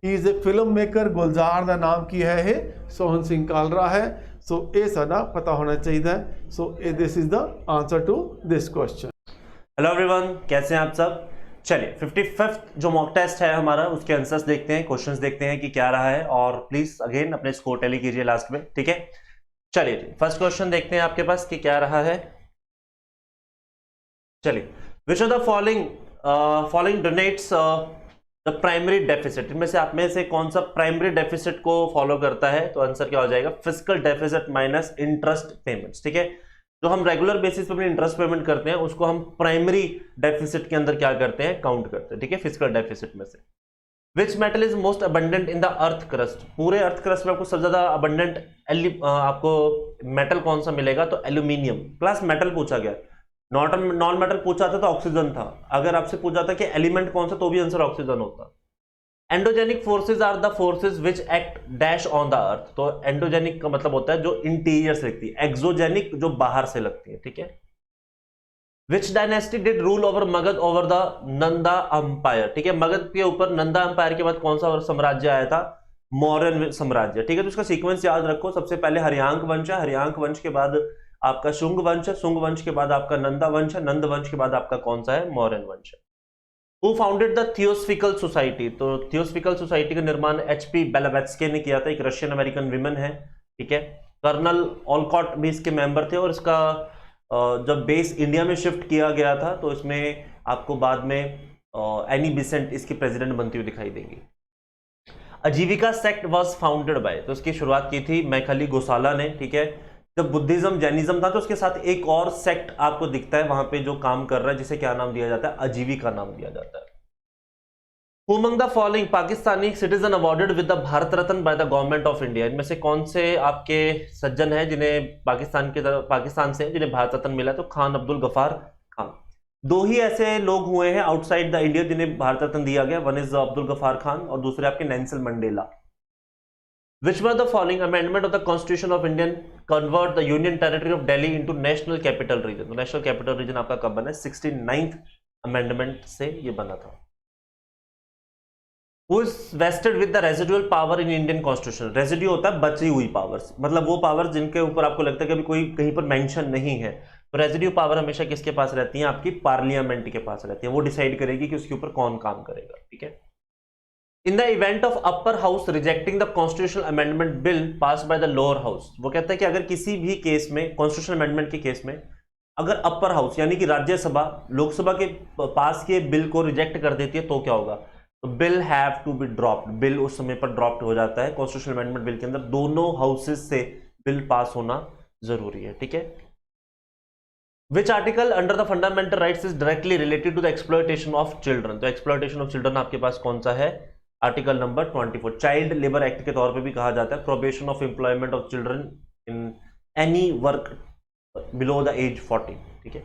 he is a film maker. Gulzar ਦਾ ਨਾਮ ਕੀ ਹੈ? ਇਹ ਸੋਹਨ ਸਿੰਘ ਕਾਲਰਾ ਹੈ। ਸੋ ਇਹ ਸਾਡਾ पता होना चाहिए। So this is the answer to this question. Hello everyone, कैसे हैं आप सब? चलिए 55th जो मॉक टेस्ट है हमारा उसके आंसर्स देखते हैं, क्वेश्चंस देखते हैं कि क्या रहा है और प्लीज अगेन अपने स्कोर टैली कीजिए लास्ट में, ठीक है। चलिए फर्स्ट क्वेश्चन देखते हैं आपके पास कि क्या रहा है। चलिए, which of the following denotes the primary deficit, इनमें से आप में से कौन सा प्राइमरी डेफिसिट को फॉलो करता है? तो आंसर क्या हो जाएगा? Fiscal deficit minus interest payments, ठीक है। जो हम रेगुलर बेसिस पे अपनी इंटरेस्ट पेमेंट करते हैं उसको हम प्राइमरी डेफिसिट के अंदर क्या करते हैं? काउंट करते हैं, ठीक है, फिस्कल डेफिसिट में से। Which metal is most abundant in the earth crust, पूरे अर्थ क्रस्ट में आपको सबसे ज्यादा अबंडेंट आपको मेटल कौन सा मिलेगा? तो एल्यूमिनियम। क्लास मेटल पूछा गया, नॉन मेटल पूछा था तो ऑक्सीजन था। अगर आपसे पूछा था कि एलिमेंट कौन सा तो भी आंसर ऑक्सीजन होता। Endogenic forces are the forces which act dash on the earth, तो एंडोजेनिक का मतलब होता है जो इंटीरियर से लगती है, एक्सोजेनिक जो बाहर से लगती है, ठीक है। विच dynasty did rule over Magadh over the Nanda umpire, ठीक है। मगध के ऊपर नंदा अंपायर के बाद कौन सा साम्राज्य आया था? मौर्यन साम्राज्य, ठीक है। तो उसका सीक्वेंस याद रखो, सबसे पहले हरियांक वंश है, हरियांक वंश के बाद आपका शुंग वंश है, शुंग वंश के बाद आपका नंदा वंश है, नंद वंश के बाद आपका कौन सा है? मौर्यन वंश है। Who founded the theosophical society, तो थियोसफिकल सोसाइटी का निर्माण HP बेलावेट्स्की ने किया था, एक रशियन अमेरिकन विमेन है, ठीक है। कर्नल ऑलकॉट भी इसके मेंबर थे और इसका जब बेस इंडिया में शिफ्ट किया गया था तो इसमें आपको बाद में एनी बिसेंट इसकी प्रेसिडेंट बनती हुई दिखाई देंगी। आजीविका सेक्ट वाज फाउंडेड बाय, तो इसकी शुरुआत की थी मैखली गोसाला ने, ठीक है। जब बुद्धिज्म जैनिज्म था तो उसके साथ एक और सेक्ट आपको दिखता है वहां पे जो काम कर रहा है, जिसे क्या नाम दिया जाता है? आजीविका नाम दिया जाता है। Who among the following Pakistani citizen awarded with the Bharat Ratna by the government of India, इनमें से कौन से आपके सज्जन हैं जिन्हें पाकिस्तान से जिन्हें भारत रत्न मिला? तो खान अब्दुल गफार खान। दो ही ऐसे लोग हुए हैं आउटसाइड द इंडिया जिन्हें भारत रत्न दिया गया, वन इज अब्दुल गफार खान और दूसरे आपके Nelson Mandela. Which were the following amendment of the Constitution of Indian convert the Union Territory of Delhi into National Capital Region? तो National Capital Region आपका कब बना? 69th Amendment से ये बना था। Who is vested with the residual power in Indian Constitution? Residue होता है बची हुई पावर्स, मतलब वो पावर्स जिनके ऊपर आपको लगता है कि अभी कोई कहीं पर मेंशन नहीं है, तो रेजिड्यू पावर हमेशा किसके पास रहती है? आपकी पार्लियामेंट के पास रहती है। वो डिसाइड करेगी कि उसके ऊपर कौन काम करेगा, ठीक है। In the event of upper house rejecting the constitutional amendment bill passed by the lower house, वो कहता है कि अगर किसी भी केस में constitutional amendment के केस में अगर अपर हाउस यानी कि राज्यसभा लोकसभा के पास किए बिल को रिजेक्ट कर देती है तो क्या होगा? तो bill have to be dropped, bill उस समय पर ड्रॉप्ड हो जाता है। कॉन्स्टिट्यूशनल अमेंडमेंट बिल के अंदर दोनों हाउसेस से बिल पास होना जरूरी है, ठीक है। Which article under the fundamental rights is directly related to the exploitation of children? तो exploitation of children आपके पास कौन सा है? Article number 24, child labour act के तौर पे भी कहा जाता है, probation of employment of children in any work below the age 40, ठीक है।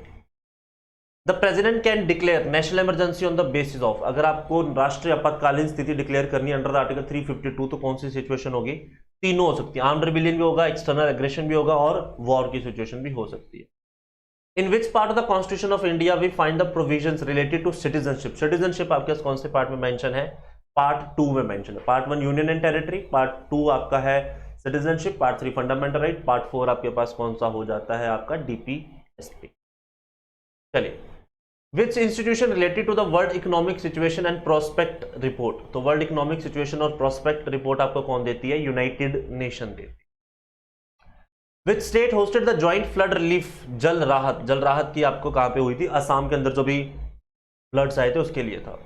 The president can declare national emergency on the basis of, अगर आपको राष्ट्रीय आपातकालीन स्थिति डिक्लेयर करनी है अंडर द आर्टिकल 352 तो कौन सी सिचुएशन होगी? तीनों हो सकती है, आर्म्ड रिबेलियन भी होगा, एक्सटर्नल एग्रेशन भी होगा और वॉर की सिचुएशन भी हो सकती है। In which part of the constitution of India we find the provisions related to citizenship? Citizenship आपके कौन से पार्ट में मेंशन है? पार्ट 2 में मेंशन है। Part 1 union and territory, part 2 आपका है citizenship, part 3 fundamental right, part 4 आपके पास कौन सा हो जाता है आपका डीपीएसपी। चलिए, which institution related to the world economic situation and prospect report? तो वर्ल्ड इकोनॉमिक सिचुएशन और प्रोस्पेक्ट रिपोर्ट आपको कौन देती है? यूनाइटेड नेशन देती है। Which state hosted the joint flood relief? जल राहत की आपको कहां पे हुई थी? असम के अंदर जो भी फ्लड्स आए थे उसके लिए था।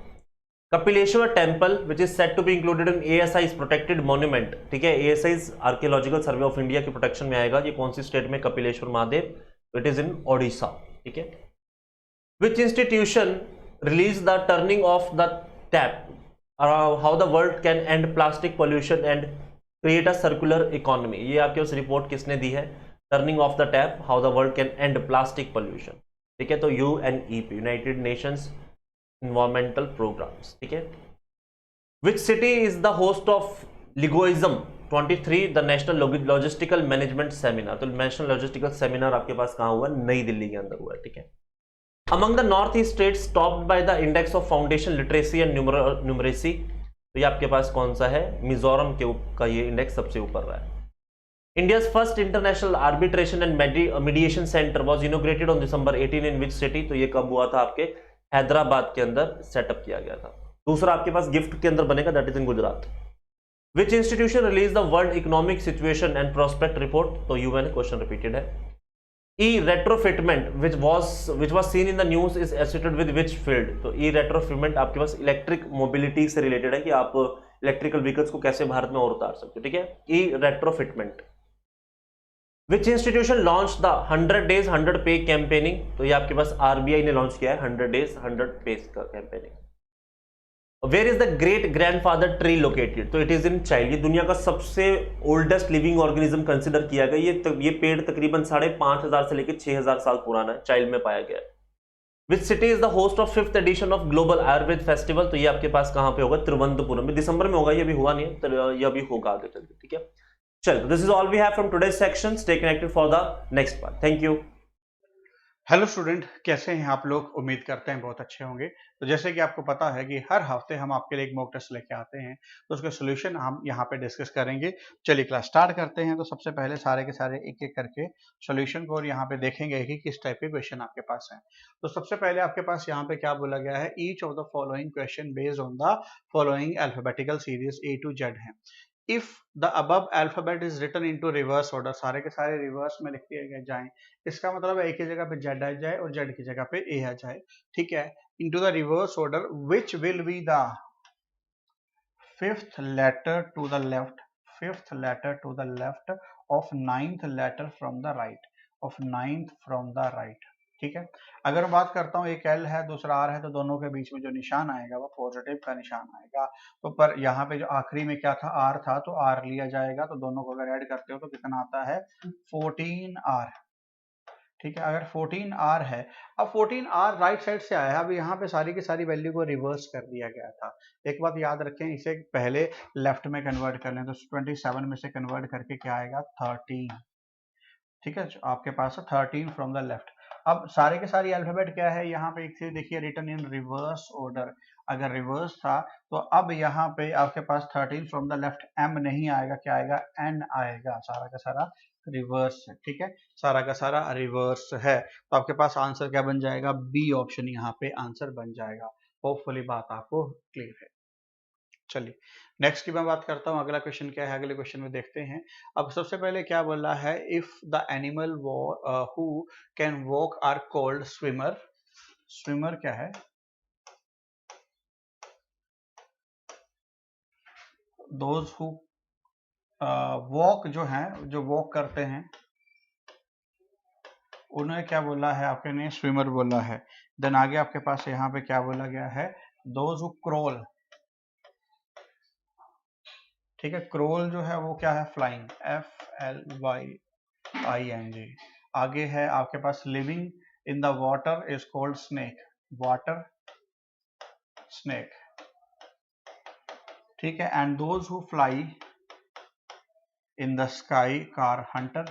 Kapileshwar temple which is set to be included in ASI's protected monument, ठीक है, ASI's archaeological survey of India के प्रोटेक्शन में आएगा। ये कौन सी स्टेट में? Kapileshwar Mahadev, it is in Odisha, ठीक है। Which institution release the turning of the tap, how the world can end plastic pollution and create a circular economy? ये आपके उस रिपोर्ट किसने दी है? Turning of the tap, how the world can end plastic pollution, ठीक है। तो UNEP, United Nations environmental programs, ठीक है। Which city is the host of ligoism 23 the national logistical management seminar? तो नेशनल लॉजिस्टिकल सेमिनार आपके पास कहां हुआ? नई दिल्ली के अंदर हुआ है, ठीक है। Among the north east states topped by the index of foundation literacy and numeracy, तो ये आपके पास कौन सा है? मिजोरम का ये इंडेक्स सबसे ऊपर रहा है। India's first international arbitration and mediation centre was inaugurated on December 18 in which city? तो ये कब हुआ था? आपके हैदराबाद के अंदर सेटअप किया गया था। दूसरा आपके पास गिफ्ट के अंदर बनेगा, that is in Gujarat. Which institution release the world economic situation and prospect report? तो UN, क्वेश्चन रिपीटेड है। E-retrofitment which was seen in the news is associated with which field? तो E-retrofitment आपके पास इलेक्ट्रिक मोबिलिटी से related है कि आप electrical vehicles को कैसे भारत में और उतार सकते हो, ठीक है। E-retrofitment। Which institution launch the 100 days 100 पे कैंपेनिंग? तो ये आपके पास RBI ने लॉन्च किया है 100 days 100 पे का campaigning. Where is the great grandfather tree located? तो इट इज इन चाइल्ड। ये दुनिया का सबसे ओल्डेस्ट लिविंग ऑर्गेनिज्म कंसिडर किया गया। ये पेड़ तकरीबन 5,500 से लेकर 6,000 साल पुराना है, चाइल्ड में पाया गया है। Which city is the host of 5th edition of global Ayurveda festival? तो ये आपके पास कहां पे होगा? तिरुवनंतपुरम में। दिसंबर में होगा, ये अभी हुआ नहीं है, तो ये अभी होगा आगे चलकर, ठीक है। चलो, this is all we have from today's section. Stay connected for the next part. Thank you. Hello student, कैसे हैं आप लोग? उम्मीद करते हैं बहुत अच्छे होंगे। तो जैसे कि आपको पता है कि हर हफ्ते हम आपके लिए एक मॉक टेस्ट लेके आते हैं, तो उसके सॉल्यूशन हम यहाँ पे डिस्कस करेंगे। चलिए क्लास स्टार्ट करते हैं। तो सबसे पहले सारे के सारे एक एक करके सॉल्यूशन को और यहाँ पे देखेंगे कि किस टाइप के क्वेश्चन आपके पास हैं। तो सबसे पहले आपके पास यहाँ पे क्या बोला गया है? Each of the following question based on the following alphabetical series A to Z है। If the above alphabet is written into reverse order, सारे के सारे रिवर्स में लिख दिए जाएं, इसका मतलब है एक ही जगह पे Z आ जाए और Z की जगह पे A आ जाए, ठीक है। Into the reverse order which will be the 5th letter to the left, 5th letter to the left of 9th letter from the right, of 9th from the right, ठीक है। अगर बात करता हूँ, एक L है दूसरा R है, तो दोनों के बीच में जो निशान आएगा वो पॉजिटिव का निशान आएगा। तो पर यहाँ पे जो आखिरी में क्या था? R था, तो R लिया जाएगा। तो दोनों को अगर ऐड करते हो तो कितना आता है? 14R, ठीक है। अगर 14R है, अब 14R राइट साइड से आया है, अब यहाँ पे सारी की सारी वैल्यू को रिवर्स कर दिया गया था। एक बात याद रखें, इसे पहले लेफ्ट में कन्वर्ट कर लें, तो 27 में से कन्वर्ट करके क्या आएगा? 13, ठीक है। आपके पास 13 फ्रॉम द लेफ्ट। अब सारे के सारी अल्फाबेट क्या है यहाँ पे? एक से देखिए, रिटन इन रिवर्स ऑर्डर। अगर रिवर्स था तो अब यहाँ पे आपके पास 13 फ्रॉम द लेफ्ट M नहीं आएगा, क्या आएगा? N आएगा। सारा का सारा रिवर्स है, ठीक है, सारा का सारा रिवर्स है। तो आपके पास आंसर क्या बन जाएगा? B ऑप्शन यहाँ पे आंसर बन जाएगा। होपफुली बात आपको क्लियर है। चलिए नेक्स्ट की मैं बात करता हूँ। अगला क्वेश्चन क्या है? अगले क्वेश्चन में देखते हैं। अब सबसे पहले क्या बोला है? If the animal who can walk are called swimmer. Swimmer क्या है? दोज हु वॉक, जो हैं, जो वॉक करते हैं, उन्हें क्या बोला है? आपके ने स्विमर बोला है। देन आगे आपके पास यहाँ पे क्या बोला गया है? दोज हु क्रोल, ठीक है। क्रोल जो है वो क्या है? Flying, FLYING। आगे है आपके पास living in the water is called snake, water snake, ठीक है। And those who fly in the sky car hunter,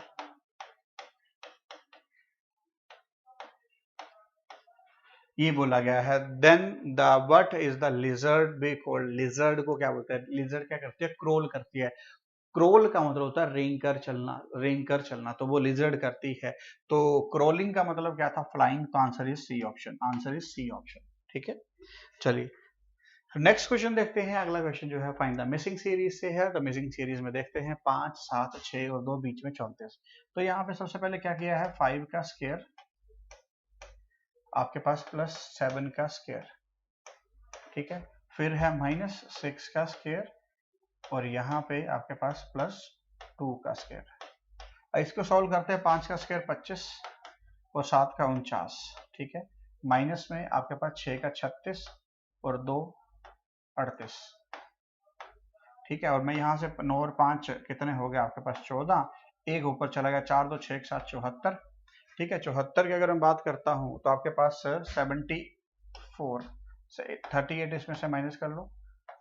ये बोला गया है। Then the what is the lizard be called, lizard को क्या बोलते हैं, लिजर्ड क्या करती है, क्रोल करती है। क्रोल का मतलब होता है रेंग कर चलना, रेंग कर चलना, तो वो लिजर्ड करती है। तो क्रोलिंग का मतलब क्या था, फ्लाइंग, तो answer is C option, answer is C option. ठीक है, चलिए नेक्स्ट क्वेश्चन देखते हैं। अगला क्वेश्चन जो है फाइंड द मिसिंग सीरीज से है। तो मिसिंग सीरीज में देखते हैं 5, 7, 6 और 2 बीच में 34। तो यहाँ पे सबसे पहले क्या किया है, 5 का स्क्वायर आपके पास प्लस 7 का स्क्वायर, ठीक है, फिर है माइनस 6 का स्क्वायर और यहाँ पे आपके पास प्लस 2 का स्क्वायर। इसको सॉल्व करते हैं, 5 का स्क्वायर 25 और 7 का 49, ठीक है, माइनस में आपके पास 6 का 36 और 2 38, ठीक है, और मैं यहाँ से 9 और 5 कितने हो गए आपके पास 14, एक ऊपर चला गया 4 2 6 7 74, ठीक है। 74 की अगर मैं बात करता हूँ तो आपके पास 74 से 38 इसमें से माइनस कर लो,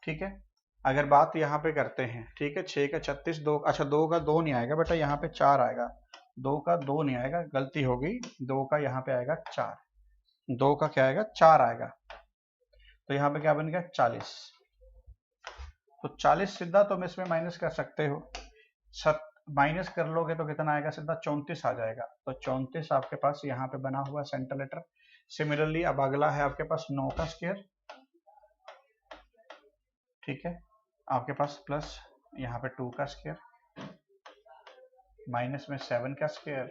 ठीक है। अगर बात यहाँ पे करते हैं, ठीक है, 6 का 36, 2 अच्छा 2 का 2 नहीं आएगा बेटा, यहाँ पे 4 आएगा, 2 का 2 नहीं आएगा, गलती हो गई, 2 का यहाँ पे आएगा 4, 2 का क्या आएगा 4 आएगा, तो यहाँ पे क्या बन गया 40। तो 40 सीधा तुम इसमें माइनस कर सकते हो, माइनस कर लोगे तो कितना आएगा, सीधा 34 आ जाएगा। तो 34 आपके पास यहाँ पे बना हुआ सेंटर लेटर। सिमिलरली अब अगला है आपके पास 9 का स्क्वायर, ठीक है, आपके पास प्लस यहाँ पे 2 का स्क्वायर, माइनस में 7 का स्क्वायर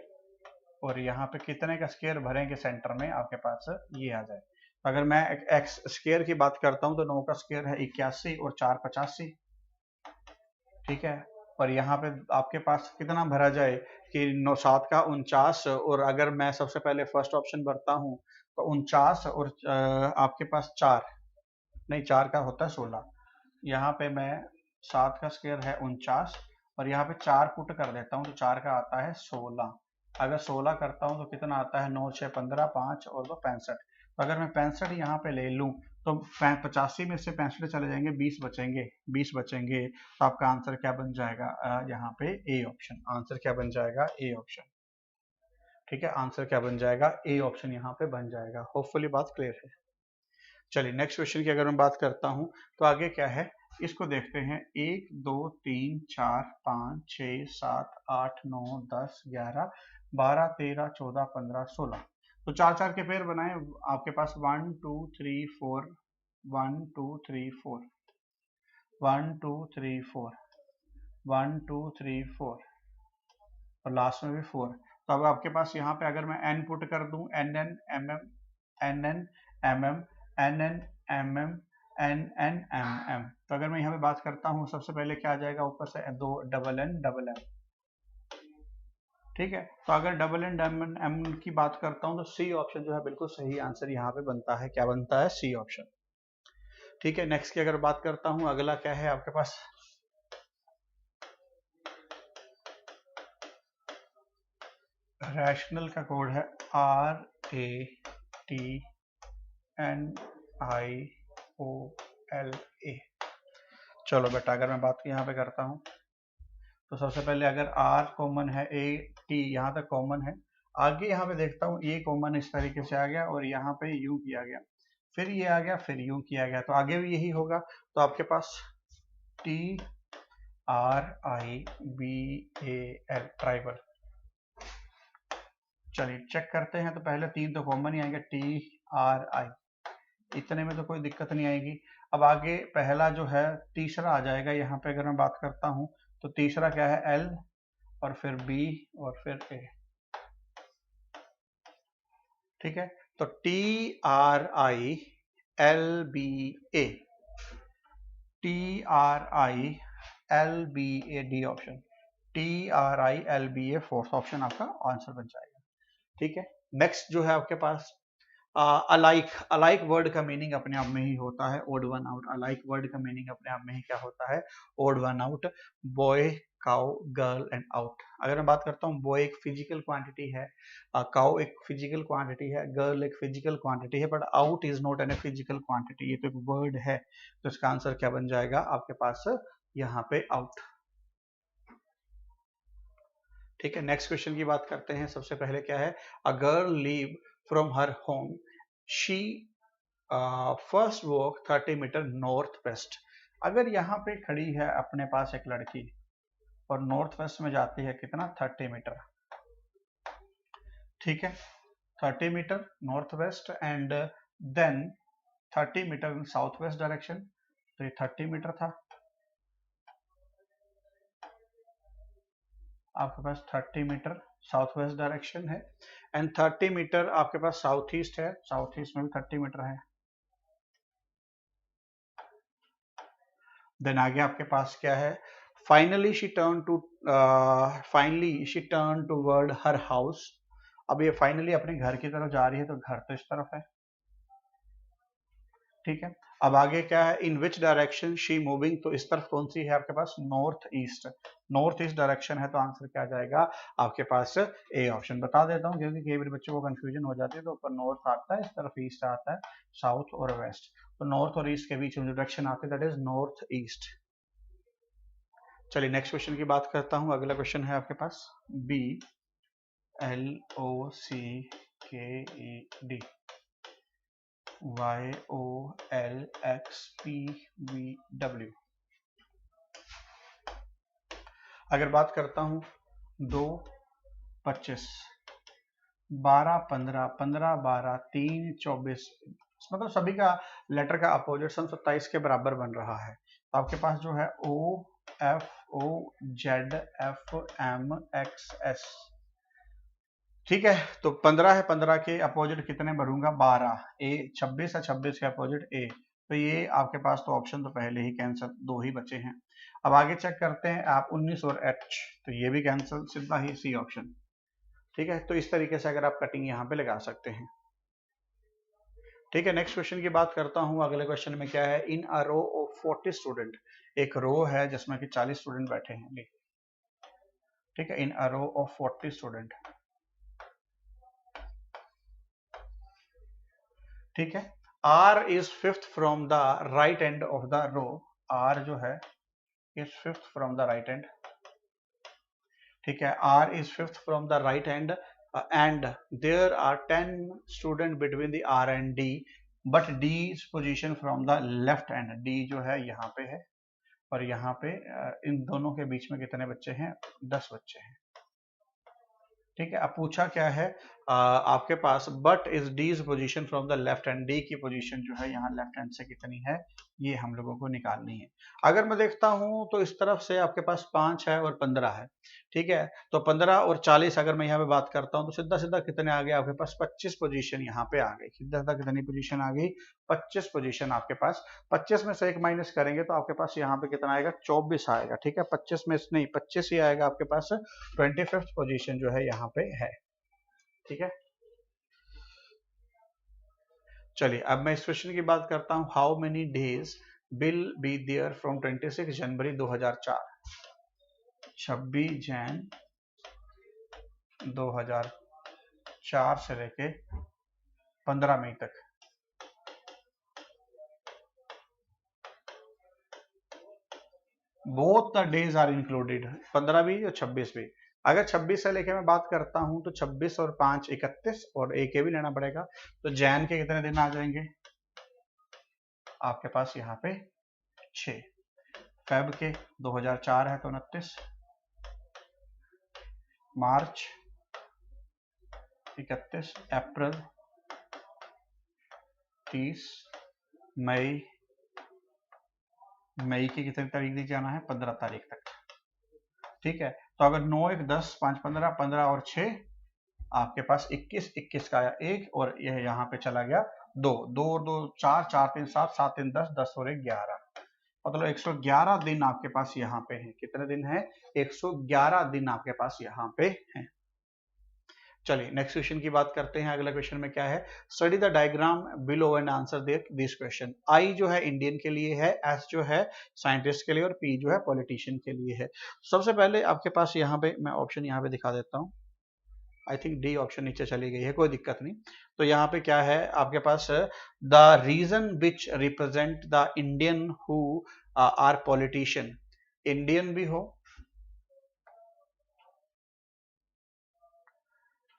और यहाँ पे कितने का स्क्वायर भरेंगे सेंटर में, आपके पास ये आ जाए। अगर मैं एक्स स्क्वायर की बात करता हूँ तो 9 का स्क्वायर है 81 और 4 85, ठीक है, और यहाँ पे आपके पास कितना भरा जाए कि 9 7 का 49, और अगर मैं सबसे पहले फर्स्ट ऑप्शन भरता हूँ तो 49 और आपके पास 4 नहीं 4 का होता है 16, यहाँ पे मैं 7 का स्क्वायर है 49 और यहाँ पे 4 पुट कर देता हूँ तो 4 का आता है 16। अगर 16 करता हूँ तो कितना आता है, 9 6 15, 5 और 2 65। तो अगर मैं 65 यहाँ पे ले लूँ तो 85 में से 65 चले जाएंगे, 20 बचेंगे, 20 बचेंगे, तो आपका आंसर क्या बन जाएगा, यहाँ पे ए ऑप्शन, आंसर क्या बन जाएगा, ए ऑप्शन, ठीक है, आंसर क्या बन जाएगा, ए ऑप्शन यहाँ पे बन जाएगा। होपफुली बात क्लियर है। चलिए नेक्स्ट क्वेश्चन की अगर मैं बात करता हूँ तो आगे क्या है, इसको देखते हैं। 1 2 3 4 5 6 7 8 9 10 11 12 13 14 15 16, तो 4 4 के पेयर बनाए आपके पास 1 2 3 4 1 2 3 4 1 2 3 4 1 2 3 4 और लास्ट में भी 4। तो अब आपके पास यहाँ पे अगर मैं n पुट कर दूं, n n m m n n m m n n m m n n m m, तो अगर मैं यहाँ पे बात करता हूँ सबसे पहले क्या आ जाएगा, ऊपर से 2 डबल n डबल m, ठीक है। तो अगर डबल n डबल m की बात करता हूँ तो सी ऑप्शन जो है बिल्कुल सही आंसर यहाँ पे बनता है, क्या बनता है, सी ऑप्शन, ठीक है। नेक्स्ट की अगर बात करता हूँ, अगला क्या है आपके पास, रैशनल का कोड है RATNIOLA। चलो बेटा अगर मैं बात यहाँ पे करता हूँ तो सबसे पहले अगर R कॉमन है, AT यहाँ तक कॉमन है, आगे यहाँ पे देखता हूँ A कॉमन इस तरीके से आ गया और यहाँ पे U किया गया, फिर ये आ गया, फिर U किया गया, तो आगे भी यही होगा। तो आपके पास TRIBAL ट्राइबल। चलिए चेक करते हैं, तो पहले 3 तो कॉमन ही आएंगे, TRI, इतने में तो कोई दिक्कत नहीं आएगी। अब आगे पहला जो है तीसरा आ जाएगा, यहाँ पे अगर मैं बात करता हूँ तो तीसरा क्या है, L और फिर B और फिर A, ठीक है। तो TRILBA, TRILBA D option, TRILBA fourth option आपका आंसर बन जाएगा, ठीक है। नेक्स्ट जो है आपके पास अलाइक, अलाइक वर्ड का मीनिंग अपने आप में ही होता है odd one out, alike word का मीनिंग अपने आप में ही क्या होता है, odd one out, boy cow girl and out. अगर मैं बात करता हूँ, बॉय एक फिजिकल क्वांटिटी है, काउ एक फिजिकल क्वांटिटी है, गर्ल एक फिजिकल क्वांटिटी है, but out is not an a physical quantity, ये तो एक वर्ड है, तो इसका आंसर क्या बन जाएगा आपके पास यहाँ पे, आउट। ठीक है, नेक्स्ट क्वेश्चन की बात करते हैं। सबसे पहले क्या है, a girl leave from her home, she first walk 30 metre north west. अगर यहाँ पे खड़ी है अपने पास एक लड़की और नॉर्थ वेस्ट में जाती है कितना, 30 मीटर, ठीक है, 30 metre north west and then 30 metre in south west direction. तो ये 30 मीटर था आपके पास, 30 मीटर साउथ वेस्ट डायरेक्शन है एंड 30 मीटर आपके पास साउथ ईस्ट है, साउथ ईस्ट में भी 30 मीटर है। देन आगे आपके पास क्या है, finally she turn toward her house. अब ये फाइनली अपने घर की तरफ जा रही है, तो घर तो इस तरफ है, ठीक है। अब आगे क्या है, in which direction she moving, तो इस तरफ कौन सी है आपके पास, north east, north east direction है, तो आंसर क्या आ जाएगा आपके पास, ए ऑप्शन। बता देता हूँ क्योंकि कई बार बच्चों को कंफ्यूजन हो जाती है, तो ऊपर नॉर्थ आता है, इस तरफ ईस्ट आता है, साउथ और वेस्ट, तो नॉर्थ और ईस्ट के बीच में जो डायरेक्शन आती है दैट इज नॉर्थ ईस्ट। चलिए नेक्स्ट क्वेश्चन की बात करता हूँ। अगला क्वेश्चन है आपके पास BLOCKED YOLXPVW। अगर बात करता हूं 2 25 12 15 15 12 3 24, मतलब सभी का लेटर का अपोजिट सम 27 के बराबर बन रहा है। तो आपके पास जो है OFOZFMXS, ठीक है। तो 15 है, 15 के अपोजिट कितने भरूंगा, 12, ए 26 है, 26 के अपोजिट ए, तो ये आपके पास तो ऑप्शन तो पहले ही कैंसिल, 2 ही बचे हैं। अब आगे चेक करते हैं आप 19 और H, तो ये भी कैंसिल, सीधा ही सी ऑप्शन, ठीक है। तो इस तरीके से अगर आप कटिंग यहाँ पे लगा सकते हैं, ठीक है। नेक्स्ट क्वेश्चन की बात करता हूँ। अगले क्वेश्चन में क्या है, इन अ रो ऑफ 40 स्टूडेंट, एक रो है जिसमें कि 40 स्टूडेंट बैठे हैं, ठीक है, इन अ रो ऑफ 40 स्टूडेंट, ठीक है। R is 5th from the right end of the row, R जो है is 5th from the right end, ठीक है, R is 5th from the right end and there are 10 student between the R and D, but D is position from the left end, D जो है यहाँ पे है और यहाँ पे इन दोनों के बीच में कितने बच्चे हैं, 10 बच्चे हैं, ठीक है। अब पूछा क्या है आपके पास, but is D is position from the left hand, D की पोजीशन जो है यहाँ लेफ्ट हैंड से कितनी है, ये हम लोगों को निकालनी है। अगर मैं देखता हूं तो इस तरफ से आपके पास 5 है और 15 है, ठीक है। तो 15 और 40 अगर मैं यहाँ पे बात करता हूं तो सीधा सीधा कितने आ गए आपके पास, 25 पोजीशन यहाँ पे आ गई, सीधा सीधा कितनी पोजीशन आ गई, 25 पोजीशन आपके पास। 25 में से 1 माइनस करेंगे तो आपके पास यहाँ पे कितना आएगा, 24 आएगा, ठीक है। 25 में नहीं 25 ही आएगा आपके पास, 25th पोजीशन जो है यहाँ पे है, ठीक है। चलिए अब मैं इस क्वेश्चन की बात करता हूं, how many days will be there from 26 January 2004, 26 Jan 2004 से लेके 15 मई तक, both the days are included, 15 भी और 26 भी। अगर 26 से लेके मैं बात करता हूं तो 26 और 5 31 और एक भी लेना पड़ेगा, तो जैन के कितने दिन आ जाएंगे आपके पास यहाँ पे 6, फेब के 2004 है तो 29, मार्च 31, अप्रैल 30, मई की कितनी तारीख दी जाना है, 15 तारीख तक, ठीक है। तो अगर 9 1 10 5 15 15 और 6 आपके पास 21 21 का आया 1 और यह यहाँ पे चला गया 2 2 और 2 4 4 3 7 7 3 10 10 और 1 11, मतलब 111 दिन आपके पास यहाँ पे है। कितने दिन है, 111 दिन आपके पास यहाँ पे है। चलिए नेक्स्ट क्वेश्चन की बात करते हैं। अगला क्वेश्चन में क्या है, study the diagram below and answer this question. I जो है इंडियन के लिए है, एस जो है साइंटिस्ट के लिए और पी जो है पॉलिटिशियन के लिए है। सबसे पहले आपके पास यहाँ पे मैं ऑप्शन यहाँ पे दिखा देता हूँ, आई थिंक डी ऑप्शन नीचे चली गई है, कोई दिक्कत नहीं। तो यहाँ पे क्या है आपके पास, the region which represent the Indian who are politician, Indian भी हो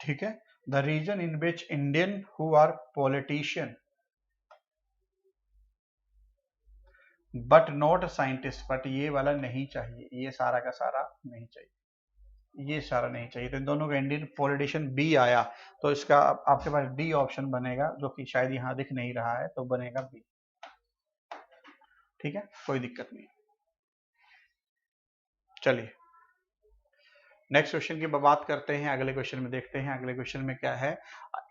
ठीक है, the region in which Indian who are politician but not scientist, but ये वाला नहीं चाहिए, ये सारा का सारा नहीं चाहिए, ये सारा नहीं चाहिए। तो इन दोनों का इंडियन पॉलिटिशियन बी आया, तो इसका आपके पास डी ऑप्शन बनेगा, जो कि शायद यहाँ दिख नहीं रहा है, तो बनेगा बी। ठीक है, कोई दिक्कत नहीं। चलिए नेक्स्ट क्वेश्चन की बात करते हैं, अगले क्वेश्चन में देखते हैं। अगले क्वेश्चन में क्या है,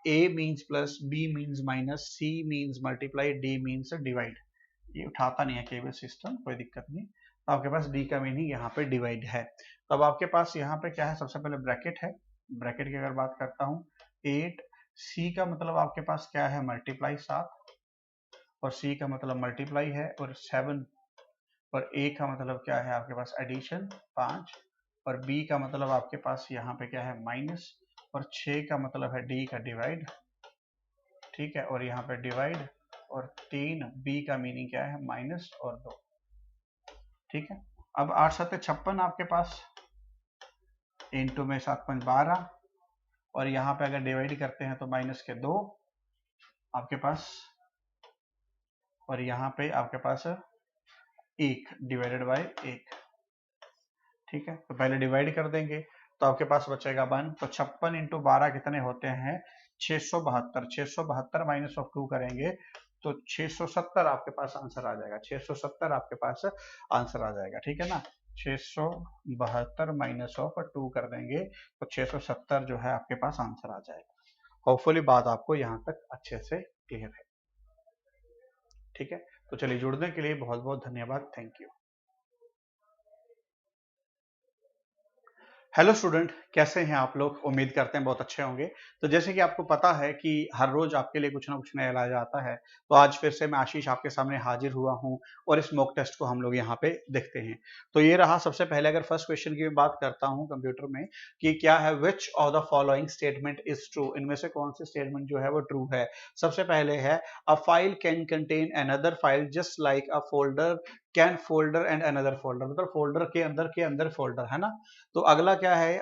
a means plus, b means minus, c means multiply, d means divide. ये उठाता नहीं है केबल सिस्टम, कोई दिक्कत नहीं। तो आपके पास d का मीनिंग यहाँ पे डिवाइड है। तो अब आपके पास यहाँ पे क्या है, सबसे पहले ब्रैकेट है, ब्रैकेट की अगर बात करता हूँ 8, c का मतलब आपके पास क्या है, मल्टीप्लाई 7, और c का मतलब मल्टीप्लाई है, और 7, और a का मतलब क्या है आपके पास एडिशन 5, और b का मतलब आपके पास यहाँ पे क्या है माइनस, और 6 का मतलब है d का डिवाइड। ठीक है, और यहाँ पे डिवाइड, और 3 b का मीनिंग क्या है, माइनस और 2। ठीक है, अब 8 7 56 आपके पास, इंटू में 7 5 12, और यहाँ पे अगर डिवाइड करते हैं तो माइनस के 2 आपके पास, और यहाँ पे आपके पास 1 डिवाइडेड बाय 1। ठीक है, तो पहले डिवाइड कर देंगे तो आपके पास बचेगा 1। तो 56 इंटू 12 कितने होते हैं, 672। 672 माइनस ऑफ 2 करेंगे तो 670 आपके पास आंसर आ जाएगा। 670 आपके पास आंसर आ जाएगा। ठीक है ना, 672 माइनस ऑफ 2 कर देंगे तो 670 जो है आपके पास आंसर आ जाएगा। होपफुली बात आपको यहाँ तक अच्छे से क्लियर है। ठीक है, तो चलिए, जुड़ने के लिए बहुत बहुत धन्यवाद, थैंक यू। हेलो स्टूडेंट, कैसे हैं आप लोग? उम्मीद करते हैं बहुत अच्छे होंगे। तो जैसे कि आपको पता है कि हर रोज आपके लिए कुछ ना कुछ नया लाया जाता है, तो आज फिर से मैं आशीष आपके सामने हाजिर हुआ हूं और इस मॉक टेस्ट को हम लोग यहाँ पे देखते हैं। तो ये रहा। सबसे पहले अगर फर्स्ट क्वेश्चन की बात करता हूँ कंप्यूटर में कि क्या है, विच of the following statement is true, इनमें से कौन सी स्टेटमेंट जो है वो ट्रू है। सबसे पहले है a file can contain another file just like a folder can folder and another folder, मतलब फोल्डर के अंदर फोल्डर, है ना। तो अगला क्या है,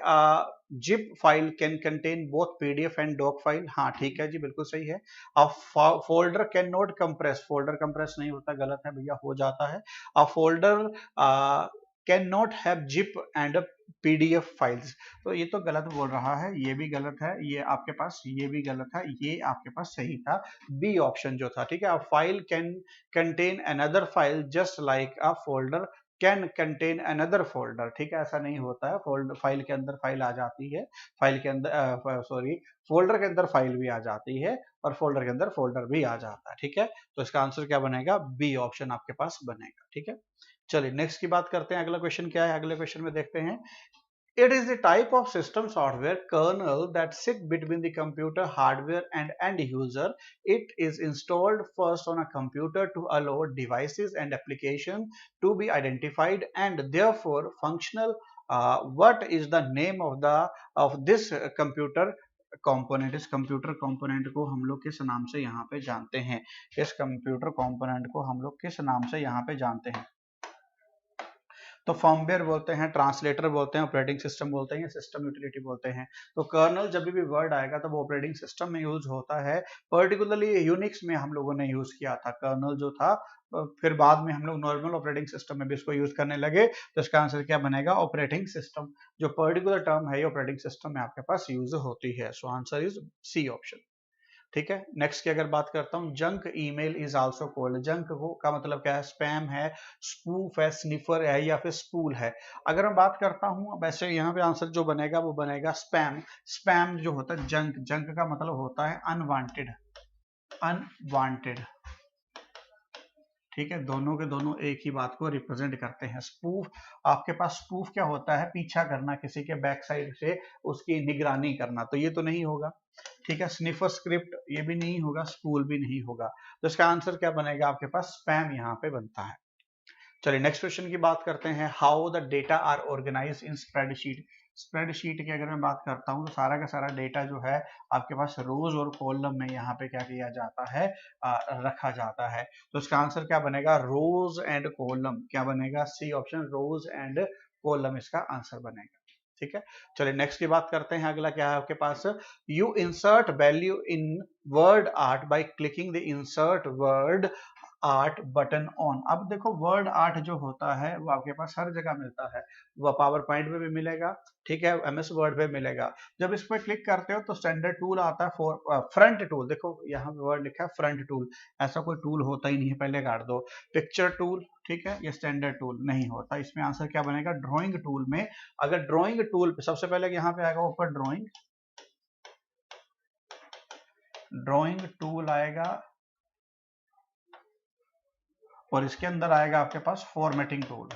zip file can contain both PDF and doc file. हाँ ठीक है जी, बिल्कुल सही है। अब folder can not compress, folder compress नहीं होता, गलत है भैया, हो जाता है। अब folder can not have zip and PDF files, तो ये तो गलत बोल रहा है, ये भी गलत है, ये आपके पास ये भी गलत है, ये आपके पास सही था, बी ऑप्शन जो था। ठीक है, अब file can contain another file just like a folder can contain another folder. ठीक है, ऐसा नहीं होता है, फोल्डर फाइल के अंदर फाइल आ जाती है, फाइल के अंदर सॉरी फोल्डर के अंदर फाइल भी आ जाती है, और फोल्डर के अंदर फोल्डर भी आ जाता है। ठीक है, तो इसका आंसर क्या बनेगा, बी ऑप्शन आपके पास बनेगा। ठीक है, चलिए नेक्स्ट की बात करते हैं। अगला क्वेश्चन क्या है, अगले क्वेश्चन में देखते हैं। It is the type of system software kernel that sit between the computer hardware and end user. It is installed first on a computer to allow devices and applications to be identified and therefore functional. What is the name of this computer component? इस computer component को हम लोग किस नाम से यहाँ पे जानते हैं? इस कंप्यूटर कंपोनेंट को हम लोग किस नाम से यहाँ पे जानते हैं? तो फर्मवेयर बोलते हैं, ट्रांसलेटर बोलते हैं, ऑपरेटिंग सिस्टम बोलते हैं, सिस्टम यूटिलिटी बोलते हैं। तो कर्नल जब भी वर्ड आएगा तो वो ऑपरेटिंग सिस्टम में यूज होता है, पर्टिकुलरली यूनिक्स में हम लोगों ने यूज किया था कर्नल जो था, फिर बाद में हम लोग नॉर्मल ऑपरेटिंग सिस्टम में भी इसको यूज करने लगे। तो इसका आंसर क्या बनेगा, ऑपरेटिंग सिस्टम। जो पर्टिकुलर टर्म है ये ऑपरेटिंग सिस्टम में आपके पास यूज होती है। So answer is C option. ठीक है, नेक्स्ट की अगर बात करता हूँ, junk email is also called. Junk का मतलब क्या है, स्पैम है, स्पूफ है, स्निफर है, या फिर स्पूल है। अगर मैं बात करता हूँ वैसे यहाँ पे आंसर जो बनेगा वो बनेगा स्पैम। स्पैम जो होता है जंक, जंक का मतलब होता है अनवांटेड, अनवांटेड। ठीक है, दोनों के दोनों एक ही बात को रिप्रेजेंट करते हैं। स्पूफ, आपके पास स्पूफ क्या होता है, पीछा करना, किसी के बैक साइड से उसकी निगरानी करना, तो ये तो नहीं होगा। ठीक है, स्निफर स्क्रिप्ट ये भी नहीं होगा, स्पूल भी नहीं होगा। तो इसका आंसर क्या बनेगा आपके पास, स्पैम यहाँ पे बनता है। चलिए नेक्स्ट क्वेश्चन की बात करते हैं। How the data are organize in spreadsheet. Spreadsheet की अगर मैं बात करता हूँ तो सारा का सारा डेटा जो है आपके पास रोज और कॉलम में यहाँ पे क्या किया जाता है, रखा जाता है। तो इसका आंसर क्या बनेगा, रोज एंड कॉलम। क्या बनेगा, C option, rows and column इसका आंसर बनेगा। ठीक है, चलिए नेक्स्ट की बात करते हैं। अगला क्या है आपके पास, you insert value in word art by clicking the insert word art button on. अब देखो वर्ड आर्ट जो होता है वो आपके पास हर जगह मिलता है, वो पावर पॉइंट में भी मिलेगा, ठीक है, एमएस वर्ड पे मिलेगा। जब इस पर क्लिक करते हो तो स्टैंडर्ड टूल आता है फॉर फ्रंट टूल, देखो यहाँ पे वर्ड लिखा है फ्रंट टूल, ऐसा कोई टूल होता ही नहीं है, पहले काट दो। पिक्चर टूल, ठीक है, ये स्टैंडर्ड टूल नहीं होता। इसमें आंसर क्या बनेगा, ड्राइंग टूल में। अगर ड्राइंग टूल पे सबसे पहले यहाँ पे आएगा ऊपर ड्राइंग टूल आएगा, और इसके अंदर आएगा आपके पास फॉर्मेटिंग टूल।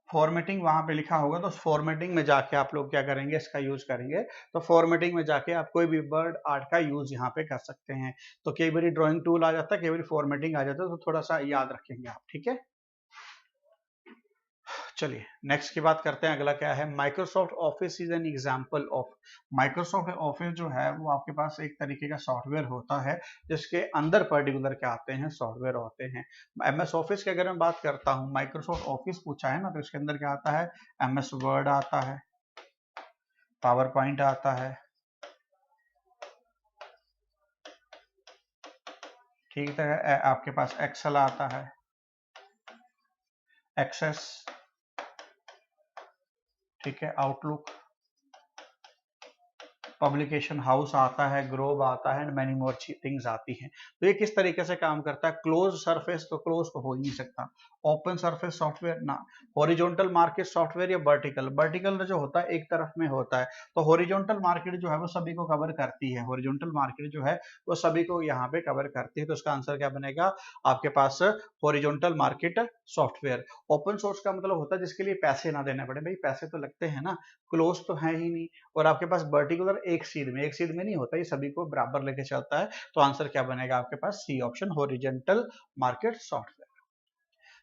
फॉर्मेटिंग वहां पे लिखा होगा, तो फॉर्मेटिंग में जाके आप लोग क्या करेंगे, इसका यूज करेंगे। तो फॉर्मेटिंग में जाके आप कोई भी वर्ड आर्ट का यूज यहाँ पे कर सकते हैं। तो कई बार ड्राइंग टूल आ जाता है, कई बार फॉर्मेटिंग आ जाता है, तो थोड़ा सा याद रखेंगे आप, ठीक है। चलिए नेक्स्ट की बात करते हैं। अगला क्या है, Microsoft office is an example of. Microsoft office जो है वो आपके पास एक तरीके का सॉफ्टवेयर होता है जिसके अंदर पर्टिकुलर क्या आते हैं, सॉफ्टवेयर होते हैं। एमएस ऑफिस की अगर मैं बात करता हूँ, माइक्रोसॉफ्ट ऑफिस पूछा है ना, तो इसके अंदर क्या आता है, एमएस वर्ड आता है, पावर पॉइंट आता है, ठीक है, आपके पास एक्सेल आता है, एक्सेस, ठीक है, आउटलुक, पब्लिकेशन हाउस आता है, ग्रोव आता है, एंड मैनी मोर थिंग्स आती हैं। तो ये किस तरीके से काम करता है, क्लोज सरफेस, तो क्लोज तो हो ही नहीं सकता। ओपन सरफेस सॉफ्टवेयर ना, हॉरिजॉन्टल मार्केट सॉफ्टवेयर या वर्टिकल, वर्टिकल जो होता है एक तरफ में होता है, तो हॉरिजॉन्टल मार्केट जो है वो सभी को कवर करती है, हॉरिजॉन्टल मार्केट जो है वो सभी को यहाँ पे कवर करती है। तो इसका आंसर क्या बनेगा आपके पास, horizontal market software. Open source का मतलब होता है जिसके लिए पैसे ना देने पड़े, भाई पैसे तो लगते हैं ना, क्लोज तो है ही नहीं। और आपके पास वर्टिकुलर एक सीध में नहीं होता, ये सभी को बराबर लेके चलता है। तो आंसर क्या बनेगा आपके पास, C option, horizontal market software.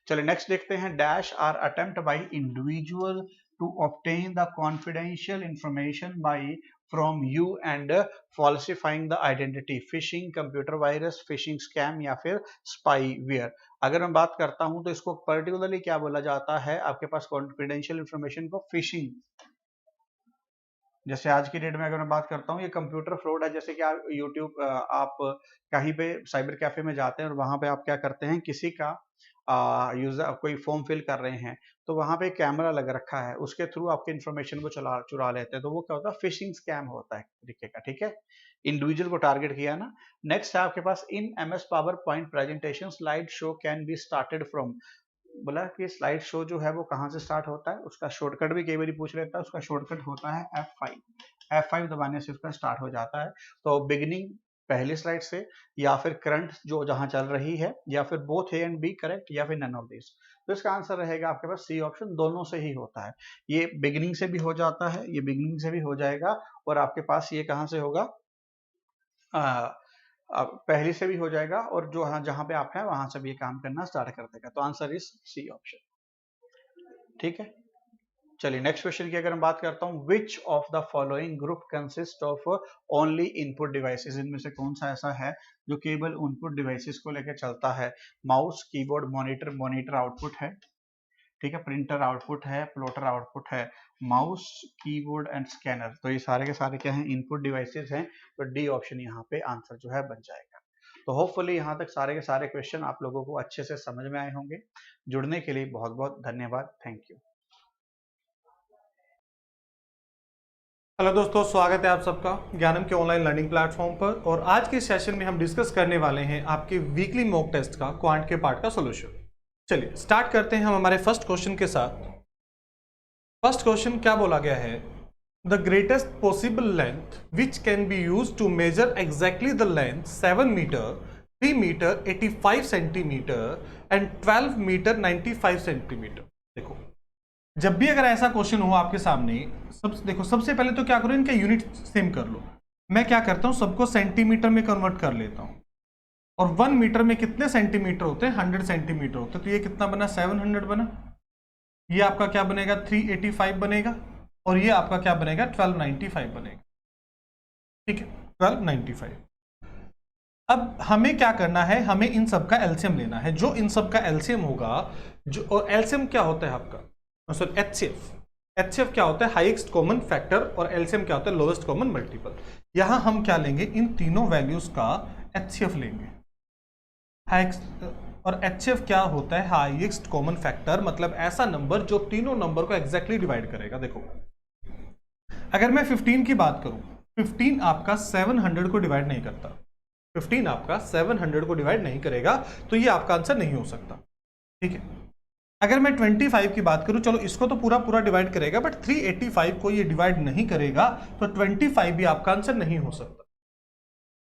चलिए नेक्स्ट देखते हैं, dash are attempt by individual to obtain the confidential information by from you and falsifying the identity, phishing, computer virus, phishing scam या फिर स्पाईवेयर। अगर मैं बात करता हूं तो इसको पर्टिकुलरली क्या बोला जाता है, आपके पास कॉन्फिडेंशियल इंफॉर्मेशन को फिशिंग। जैसे आज की डेट में अगर मैं बात करता हूँ, ये कंप्यूटर फ्रॉड है। जैसे कि आप यूट्यूब, आप कहीं पे साइबर कैफे में जाते हैं और वहां पे आप क्या करते हैं, किसी का यूजर कोई फॉर्म फिल कर रहे हैं, तो वहां पे कैमरा लग रखा है, उसके थ्रू आपके इन्फॉर्मेशन को चुरा लेते हैं, तो वो क्या होता है, फिशिंग स्कैम होता है तरीके का, ठीक है। इंडिविजुअल को टारगेट किया ना। नेक्स्ट है आपके पास, in MS PowerPoint presentation slide show can be started from. बोला कि स्लाइड शो जो है वो कहाँ से स्टार्ट होता है, उसका शॉर्टकट भी कई बार पूछ लेता है, उसका शॉर्टकट होता है F5। F5 दबाने से उसका स्टार्ट हो जाता है। तो बिगिनिंग पहली स्लाइड से, या फिर करंट जो जहां चल रही है, या फिर both A and B correct, या फिर नन ऑफ दिस। तो इसका आंसर रहेगा आपके पास सी ऑप्शन, दोनों से ही होता है। ये बिगिनिंग से भी हो जाता है, ये बिगिनिंग से भी हो जाएगा, और आपके पास ये कहां से होगा, पहले से भी हो जाएगा, और जो जहां पे आप हैं वहां से भी ये काम करना स्टार्ट कर देगा। तो आंसर इज सी ऑप्शन, ठीक है। चलिए नेक्स्ट क्वेश्चन की अगर मैं बात करता हूं, विच of the following group consist of only input devices, इनमें से कौन सा ऐसा है जो केवल इनपुट डिवाइसेस को लेकर चलता है। Mouse, keyboard, monitor, monitor output है, ठीक है, प्रिंटर आउटपुट है, प्लॉटर आउटपुट है, माउस, कीबोर्ड एंड स्कैनर। तो ये सारे के सारे क्या हैं, इनपुट डिवाइसेस हैं। तो डी ऑप्शन यहाँ पे आंसर जो है बन जाएगा। तो होपफुली यहाँ तक सारे के सारे क्वेश्चन आप लोगों को अच्छे से समझ में आए होंगे। जुड़ने के लिए बहुत बहुत धन्यवाद, थैंक यू। हेलो दोस्तों, स्वागत है आप सबका ज्ञानम के ऑनलाइन लर्निंग प्लेटफॉर्म पर। और आज के सेशन में हम डिस्कस करने वाले हैं आपके वीकली मॉक टेस्ट का क्वांट के पार्ट का सॉल्यूशन। चलिए स्टार्ट करते हैं हम हमारे फर्स्ट क्वेश्चन के साथ। फर्स्ट क्वेश्चन क्या बोला गया है, the greatest possible length which can be use to measure exactly the length 7 metre, 3 metre 85 centimetre and 12 metre 95 centimetre. देखो जब भी अगर ऐसा क्वेश्चन हो आपके सामने, देखो सबसे पहले तो क्या करो, इनका यूनिट सेम कर लो। मैं क्या करता हूं, सबको सेंटीमीटर में कन्वर्ट कर लेता हूं। और 1 मीटर में कितने सेंटीमीटर होते हैं, 100 सेंटीमीटर होते हैं। तो ये कितना बना, 700 बना। ये आपका क्या बनेगा, 385 बनेगा। और ये आपका क्या बनेगा, 1295 बनेगा। ठीक है, 1295। अब हमें क्या करना है, हमें इन सब का एलसीएम लेना है। जो इन सब का एलसीएम होगा, जो, और एलसीएम क्या होता है आपका, सॉरी एचसीएफ। एचसीएफ क्या होता है, हाईएस्ट कॉमन फैक्टर, और एलसीएम क्या होता है, लोएस्ट कॉमन मल्टीपल। यहां हम क्या लेंगे, इन तीनों वैल्यूज का एचसीएफ लेंगे। और एचसीएफ क्या होता है, हाईएस्ट कॉमन फैक्टर, मतलब ऐसा नंबर जो तीनों नंबर को एग्जैक्टली डिवाइड करेगा। देखो अगर मैं 15 की बात करूं, 15 आपका 700 को डिवाइड नहीं करता, 15 आपका 700 को डिवाइड नहीं करेगा, तो ये आपका आंसर नहीं हो सकता। ठीक है, अगर मैं 25 की बात करूं, चलो इसको तो पूरा पूरा डिवाइड करेगा, बट 385 को ये डिवाइड नहीं करेगा, तो 25 भी आपका आंसर नहीं हो सकता।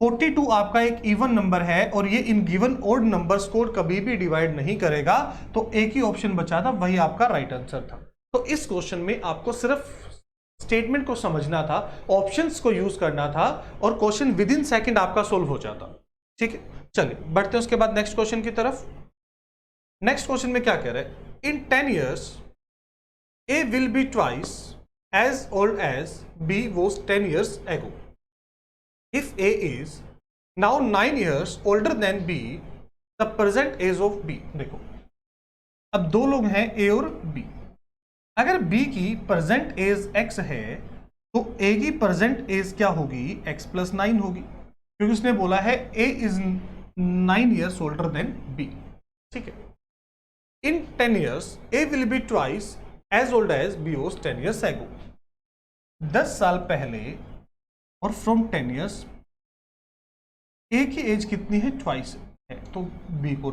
42 आपका एक इवन नंबर है और ये इन गिवन ओड नंबर्स को कभी भी डिवाइड नहीं करेगा, तो एक ही ऑप्शन बचा था, वही आपका राइट आंसर था। तो इस क्वेश्चन में आपको सिर्फ स्टेटमेंट को समझना था, ऑप्शंस को यूज करना था, और क्वेश्चन विद इन सेकंड आपका सोल्व हो जाता। ठीक है, चलिए बढ़ते हैं उसके बाद नेक्स्ट क्वेश्चन की तरफ। नेक्स्ट क्वेश्चन में क्या कह रहे हैं, इन 10 years A will be twice as old as B was 10 years ago. If A is now 9 years older than B, the present age of B. देखो अब दो लोग हैं A और B। अगर B की प्रेजेंट एज X है तो A की प्रेजेंट एज क्या होगी, X + 9 होगी, क्योंकि उसने बोला है A is 9 years older than B। ठीक है, in 10 years A will be twice as old as B was 10 years ago। 10 साल पहले और फ्रॉम 10 years A की एज कितनी है, ट्वाइस है, तो B को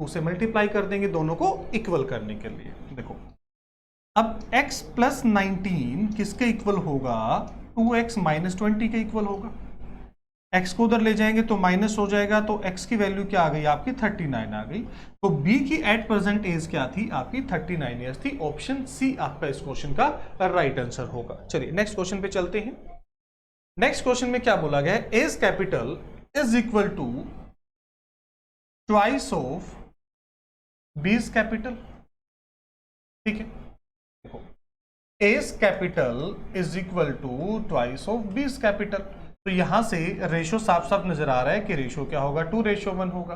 2 से मल्टीप्लाई कर देंगे दोनों को इक्वल करने के लिए। देखो अब x + 19 किसके इक्वल होगा, 2x - 20 के इक्वल होगा। x को उधर ले जाएंगे तो माइनस हो जाएगा, तो x की वैल्यू क्या आ गई आपकी, 39 आ गई। तो B की एट प्रेजेंट एज क्या थी आपकी, 39 ईयर्स थी। ऑप्शन सी आपका इस क्वेश्चन का राइट आंसर होगा। चलिए नेक्स्ट क्वेश्चन पे चलते हैं। नेक्स्ट क्वेश्चन में क्या बोला गया है, A's capital is equal to twice of B's capital. ठीक है, देखो A's capital is equal to twice of B's capital, तो यहां से रेशो साफ साफ नजर आ रहा है कि रेशो क्या होगा, 2:1 होगा।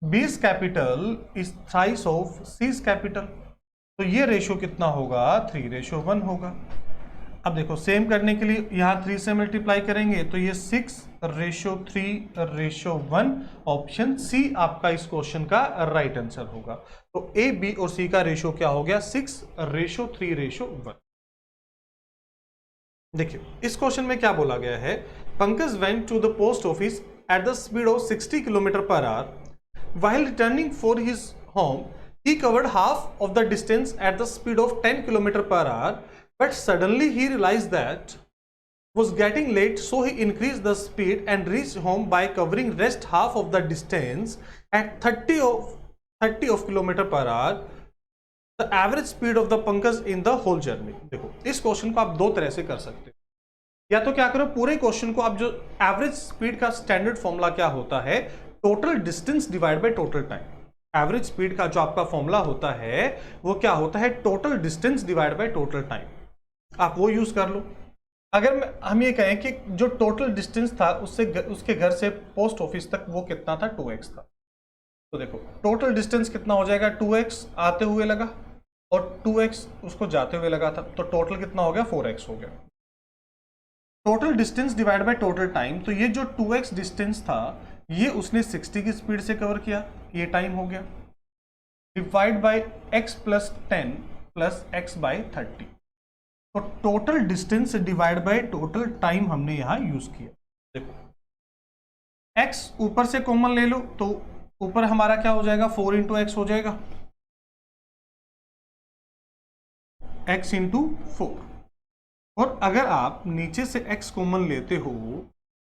बीज capital is thrice of seize capital, तो ये रेशो कितना होगा, 3:1 होगा। अब देखो सेम करने के लिए यहां 3 से मल्टीप्लाई करेंगे तो ये 6:3:1। ऑप्शन सी आपका इस क्वेश्चन का राइट आंसर होगा। तो ए, बी और सी का रेशो क्या हो गया, 6:3:1। देखिए इस क्वेश्चन में क्या बोला गया है, Pankaj went to the post office at the speed of 60 km/h while returning for his home he covered half of the distance at the speed of 10 km/h, but suddenly he realized that was getting late, so he increased the speed and reached home by covering rest half of the distance at 30 km/h, the average speed of the Pankaj in the whole journey। देखो इस question को आप दो तरह से कर सकते हो, या तो क्या करो पूरे क्वेश्चन को आप, जो एवरेज स्पीड का स्टैंडर्ड फॉर्मूला क्या होता है, total distance divide by total time. Average speed का जो आपका फॉर्मूला होता है वो क्या होता है, total distance divide by total time, आप वो यूज कर लो। अगर हम ये कहें कि जो टोटल डिस्टेंस था उसके घर से पोस्ट ऑफिस तक वो कितना था, 2x था, तो देखो टोटल डिस्टेंस कितना हो जाएगा, 2x आते हुए लगा और 2x उसको जाते हुए लगा था, तो टोटल कितना हो गया, 4x हो गया। Total distance divide by total time, तो ये जो 2x डिस्टेंस था ये उसने 60 की स्पीड से कवर किया, ये टाइम हो गया, डिवाइड बाय x + 10 + x / 30, तो total distance divide by total time हमने यहां यूज किया। देखो x ऊपर से कॉमन ले लो तो ऊपर हमारा क्या हो जाएगा, 4 × x हो जाएगा, x × 4, और अगर आप नीचे से x कॉमन लेते हो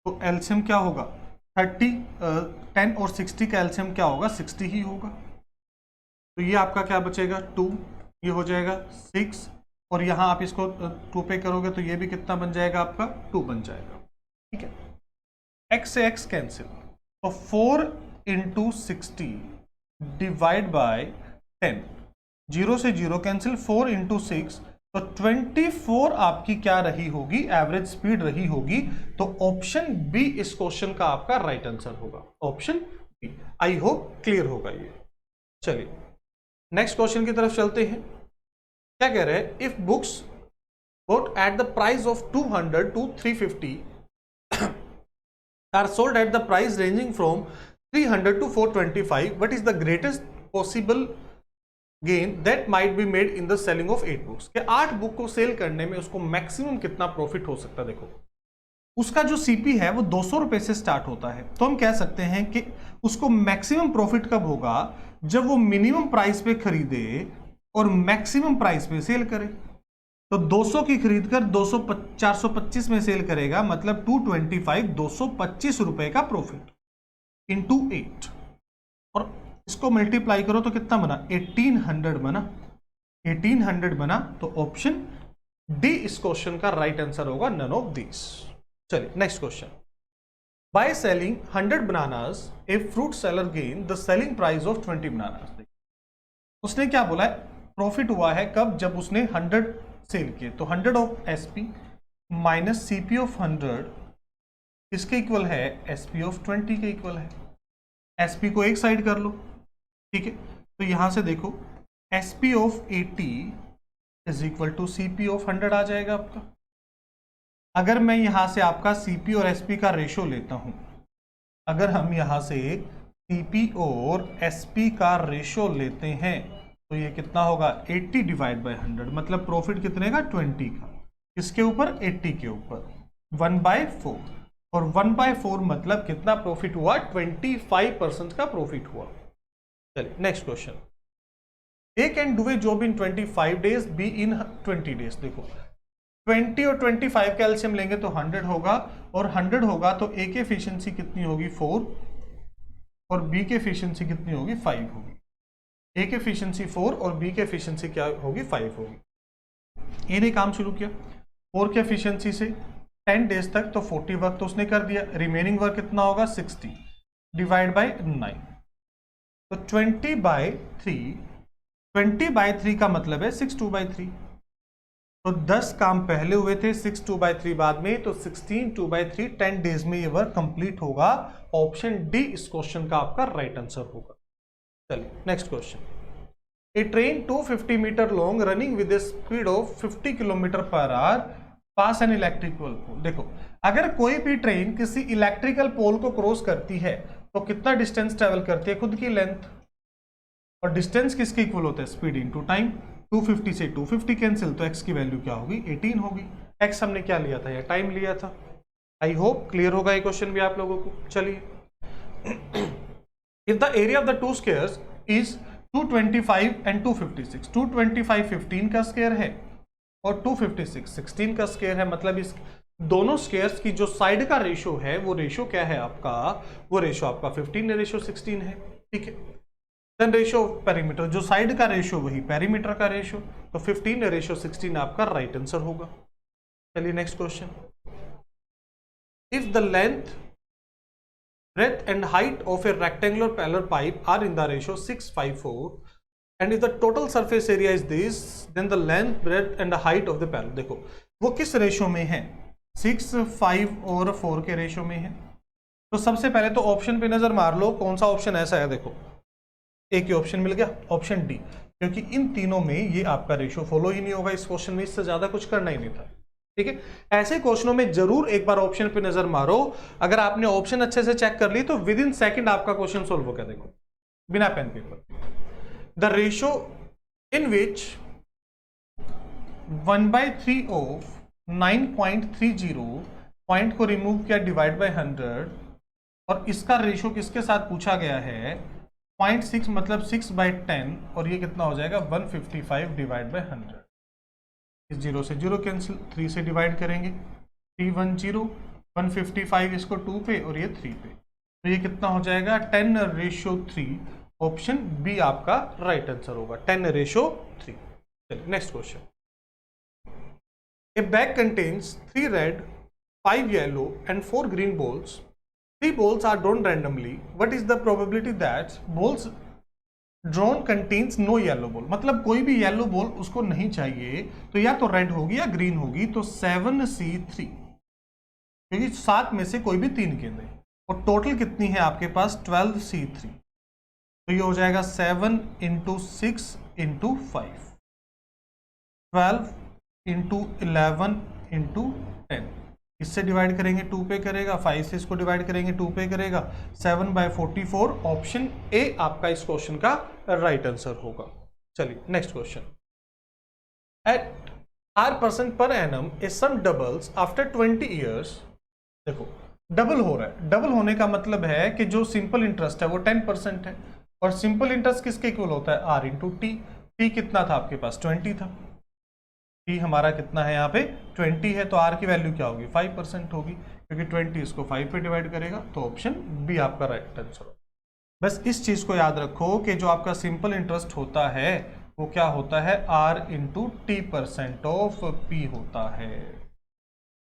तो एलसीएम क्या होगा, 10 और 60 का एलसीएम क्या होगा, 60 ही होगा। तो ये आपका क्या बचेगा, 2, ये हो जाएगा 6, और यहाँ आप इसको 2 पे करोगे तो ये भी कितना बन जाएगा आपका, 2 बन जाएगा। ठीक है, x से x कैंसिल, तो 4 × 60 डिवाइड बाय 10, 0 से 0 कैंसिल, 4 × 6 तो 24 आपकी क्या रही होगी, एवरेज स्पीड रही होगी। तो ऑप्शन बी इस क्वेश्चन का आपका राइट आंसर होगा, option B. I hope clear होगा ये। चलिए नेक्स्ट क्वेश्चन की तरफ चलते हैं। क्या कह रहे हैं, if books bought at the price of 200 to 350 are sold at the price ranging from 300 to 425, what is the greatest possible gain that might be made in the selling of 8 books? कि 8 book को cell करने में उसको maximum कितना profit हो सकता है। देखो उसका जो सीपी है वो 200 रुपए से स्टार्ट होता है, तो हम कह सकते हैं कि उसको मैक्सिमम प्रॉफिट कब होगा, जब वो मिनिमम प्राइस पे खरीदे और मैक्सिमम प्राइस पे सेल करे। तो 200 की खरीद कर 425 में सेल करेगा, मतलब 225 225 रुपए का प्रॉफिट इंटू 8, और इसको मल्टीप्लाई करो तो कितना बना, 1800 बना। 1800 बना, तो ऑप्शन डी इस क्वेश्चन का राइट आंसर होगा, नन ऑफ दिस। चलिए next question. By selling 100 bananas a fruit seller gain the selling price of 20 bananas. उसने क्या बोला है, प्रॉफिट हुआ है कब, जब उसने 100 सेल किए। तो 100 of SP minus CP of 100 इसके इक्वल है एसपी ऑफ 20 के इक्वल है। एसपी को एक साइड कर लो, ठीक है। तो यहां से देखो SP of 80 is equal to CP of 100 आ जाएगा आपका। अगर मैं यहां से आपका सीपी और एसपी का रेशो लेता हूं, अगर हम यहां से सीपी और एसपी का रेशो लेते हैं तो ये कितना होगा, 80 डिवाइड बाय 100, मतलब प्रॉफिट कितने का, 20 का। इसके ऊपर 80 के ऊपर 1/4, और 1/4 मतलब कितना प्रॉफिट हुआ, 25% का प्रॉफिट हुआ। चलिए next question. A can do a job in 25 days, be in 20 days. देखो 20 और 25 का एलसीएम लेंगे तो 100 होगा, और 100 होगा तो ए की एफिशिएंसी कितनी होगी, 4, और बी की एफिशिएंसी कितनी होगी, 5 होगी। ए की एफिशिएंसी 4 और बी की एफिशिएंसी क्या होगी, 5 होगी। ए ने काम शुरू किया 4 की एफिशिएंसी से 10 डेज तक, तो 40 वर्क तो उसने कर दिया। रिमेनिंग वर्क कितना होगा, 60 डिवाइड बाय 9, तो 20/3। 20/3 का मतलब है 6/2/3। तो 10 काम पहले हुए थे, 6/2/3 बाद में, तो 16/2/3 10 डेज में ये वर्क कंप्लीट होगा। ऑप्शन डी इस क्वेश्चन का आपका राइट आंसर होगा। चलिए next question. A train 250 metre long running with a speed of 50 kilometre per hour pass an electrical pole. देखो अगर कोई भी ट्रेन किसी इलेक्ट्रिकल पोल को क्रॉस करती है तो कितना डिस्टेंस ट्रेवल करती है, खुद की लेंथ, और डिस्टेंस किसके इक्वल होता है, स्पीड इनटू टाइम। 250 से 250 कैंसिल, तो x की वैल्यू क्या होगी, 18 होगी। x हमने क्या लिया था, या टाइम लिया था। आई होप क्लियर होगा ये क्वेश्चन भी आप लोगों को। चलिए if the area of the two squares is 225 and 256, 225 15 का स्क्वायर है और 256 16 का स्क्वायर है, मतलब इस दोनों स्क्वायर्स की जो साइड का रेशो है वो रेशो क्या है आपका, वो रेशो आपका 15:16 है, ठीक है। देन रेशो ऑफ पेरीमीटर, जो साइड का रेशो वही पेरीमीटर का रेशो, तो 15:16 आपका राइट आंसर होगा। चलिए next question. If the length breadth and height of a rectangular parallel pipe are in the ratio 6:4 and if the total surface area is this, then the length, breadth and the height of the parallel। देखो वो किस ratio में है, 6, 5 और 4 के ratio में है। तो सबसे पहले तो ऑप्शन पे नजर मार लो, कौन सा ऑप्शन ऐसा है। देखो एक ही ऑप्शन मिल गया, ऑप्शन डी, क्योंकि इन तीनों में ये आपका रेशो फॉलो ही नहीं होगा इस क्वेश्चन में, इससे ज्यादा कुछ करना ही नहीं था, ठीक है। ऐसे क्वेश्चनों में जरूर एक बार ऑप्शन पे नजर मारो। अगर आपने ऑप्शन अच्छे से चेक कर ली तो विद इन सेकंड आपका क्वेश्चन सोल्व हो गया। देखो बिना pen paper, the ratio in which 1/3 of 9.30 point को रिमूव किया डिवाइड बाय 100, और इसका रेशो किसके साथ पूछा गया है, 0.6 मतलब 6/10, और ये कितना हो जाएगा 155 डिवाइड बाय 100। इस 0 से 0 कैंसिल, 3 से डिवाइड करेंगे, 310, 155 इसको 2 पे और ये 3 पे, तो ये कितना हो जाएगा 10:3। ऑप्शन बी आपका राइट आंसर होगा, 10:3। चलिए next question. A bag contains 3 red 5 yellow and 4 green balls. 3 balls are drawn randomly. What is the probability that balls drawn contains no yellow ball, मतलब कोई भी येलो बॉल उसको नहीं चाहिए, तो या तो रेड होगी या ग्रीन होगी, तो 7C3, क्योंकि 7 में से कोई भी 3 गेंदें, और टोटल कितनी है आपके पास 12C3, तो ये हो जाएगा 7 × 6 × 5, 12 × 11 × 10, इससे डिवाइड करेंगे 2 पे करेगा, 5 से इसको डिवाइड करेंगे 2 पे करेगा, 7/44, ऑप्शन ए आपका इस क्वेश्चन का राइट आंसर होगा। चलिए next question. At R% per annum a sum doubles after 20 years। देखो डबल हो रहा है, डबल होने का मतलब है कि जो सिंपल इंटरेस्ट है वो 10% है, और सिंपल इंटरेस्ट किसके इक्वल होता है, R × T। T कितना था आपके पास, 20 था, T हमारा कितना है यहाँ पे 20 है, तो R की वैल्यू क्या होगी 5% होगी, क्योंकि 20 इसको 5 पे डिवाइड करेगा, तो ऑप्शन बी आपका राइट आंसर होगा। बस इस चीज को याद रखो कि जो आपका सिंपल इंटरेस्ट होता है वो क्या होता है, R × T% ऑफ P होता है।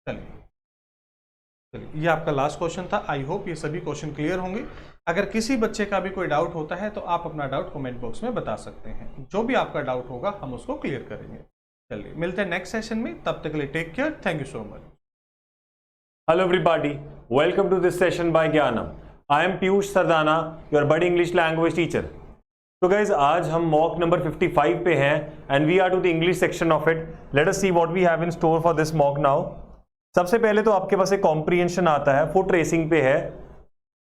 चलिए ये आपका लास्ट क्वेश्चन था। आई होप ये सभी क्वेश्चन क्लियर होंगे। अगर किसी बच्चे का भी कोई डाउट होता है तो आप अपना डाउट कमेंट बॉक्स में बता सकते हैं, जो भी आपका डाउट होगा हम उसको क्लियर करेंगे। चलिए मिलते हैं नेक्स्ट सेशन में, तब तक के लिए take care, thank you so much. Hello everybody, welcome to this session by Gyanam. I am Piyush Sardana, your buddy English language teacher. So guys, आज हम mock number 55 पे हैं and we are to the English section of it. Let us see what we have in store for this mock now. सबसे पहले तो आपके पास एक comprehension आता है, foot racing पे है।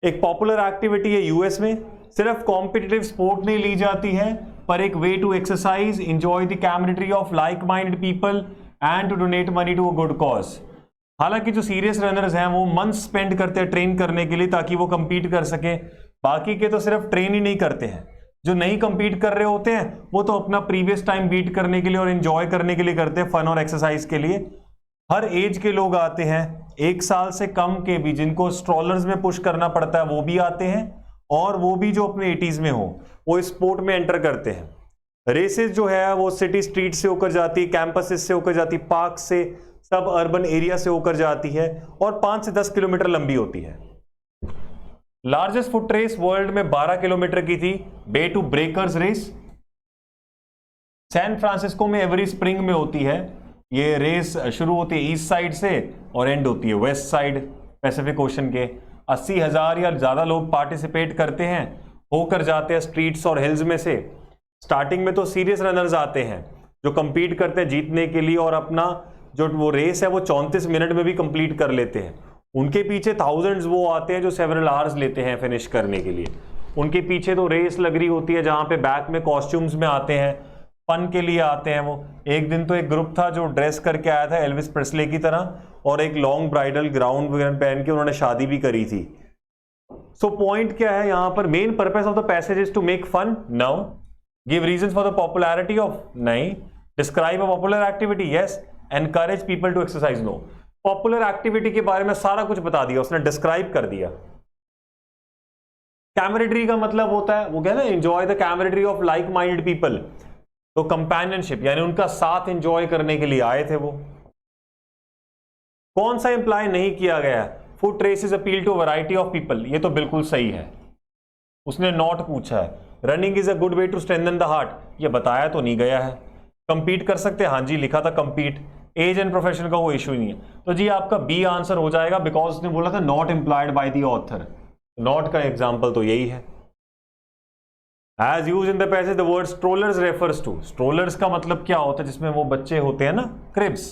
एक पॉपुलर एक्टिविटी है यूएस में, सिर्फ कॉम्पिटिटिव स्पोर्ट नहीं ली जाती है पर एक way to exercise, enjoy the camaraderie of like minded people and to donate money to a good cause. हालांकि जो सीरियस रनर्स हैं वो मंथ स्पेंड करते हैं ट्रेन करने के लिए ताकि वो कंपीट कर सकें, बाकी के तो सिर्फ ट्रेन ही नहीं करते हैं। जो नहीं कंपीट कर रहे होते हैं वो तो अपना प्रीवियस टाइम बीट करने के लिए और एंजॉय करने के लिए करते हैं, फन और एक्सरसाइज के लिए। हर एज के लोग आते हैं, 1 साल से कम के भी जिनको स्ट्रॉलर्स में पुश करना पड़ता है वो भी आते हैं, और वो भी जो अपने 80s में हो वो इस स्पोर्ट में एंटर करते हैं। रेसेस जो है वो सिटी स्ट्रीट से होकर जाती है, कैंपसेस से होकर जाती है, पार्क से, सब अर्बन एरिया से होकर जाती है और 5 से 10 किलोमीटर लंबी होती है। लार्जेस्ट फुट रेस वर्ल्ड में 12 किलोमीटर की थी, Bay to Breakers race, San Francisco में एवरी स्प्रिंग में होती है। ये रेस शुरू होती है ईस्ट साइड से और एंड होती है वेस्ट साइड पैसिफिक ओशन के। 80,000 या ज्यादा लोग पार्टिसिपेट करते हैं, होकर जाते हैं स्ट्रीट्स और हिल्स में से। स्टार्टिंग में तो सीरियस रनर्स आते हैं जो कंपीट करते हैं जीतने के लिए, और अपना जो वो रेस है वो 34 मिनट में भी कंप्लीट कर लेते हैं। उनके पीछे थाउजेंड्स वो आते हैं जो सेवरल आवर्स लेते हैं फिनिश करने के लिए। उनके पीछे तो रेस लग रही होती है जहां पे बैक में कॉस्ट्यूम्स में आते हैं, फन के लिए आते हैं वो। एक दिन तो एक ग्रुप था जो ड्रेस करके आया था एल्विस प्रेस्ले की तरह, और एक लॉन्ग ब्राइडल ग्राउंड वगैरह पहन के उन्होंने शादी भी करी थी। सो पॉइंट क्या है यहां पर, main purpose of the passage is to make fun, no. Give reasons for the popularity of, नहीं। Describe a popular activity, yes. Encourage people to exercise, no. Popular activity के बारे में सारा कुछ बता दिया उसने, डिस्क्राइब कर दिया। कैमरेडरी का मतलब होता है वो क्या ना, enjoy the camaraderie of like minded people, तो कंपेनियनशिप यानी उनका साथ एंजॉय करने के लिए आए थे वो। कौन सा इंप्लाई नहीं किया गया, foot races appeal to variety of people, ये तो बिल्कुल सही है। उसने नॉट पूछा है। Running is a good way to strengthen the heart, ये बताया तो नहीं गया है। कंपीट कर सकते हैं, हाँ जी लिखा था कंपीट। एज एंड प्रोफेशन का वो इशू नहीं है, तो जी आपका बी आंसर हो जाएगा, बिकॉज उसने बोला था not implied by the author. Not का एग्जाम्पल तो यही है। As used in the passage, the word strollers refers to, strollers का मतलब क्या होता है, जिसमें वो बच्चे होते हैं ना, cribs,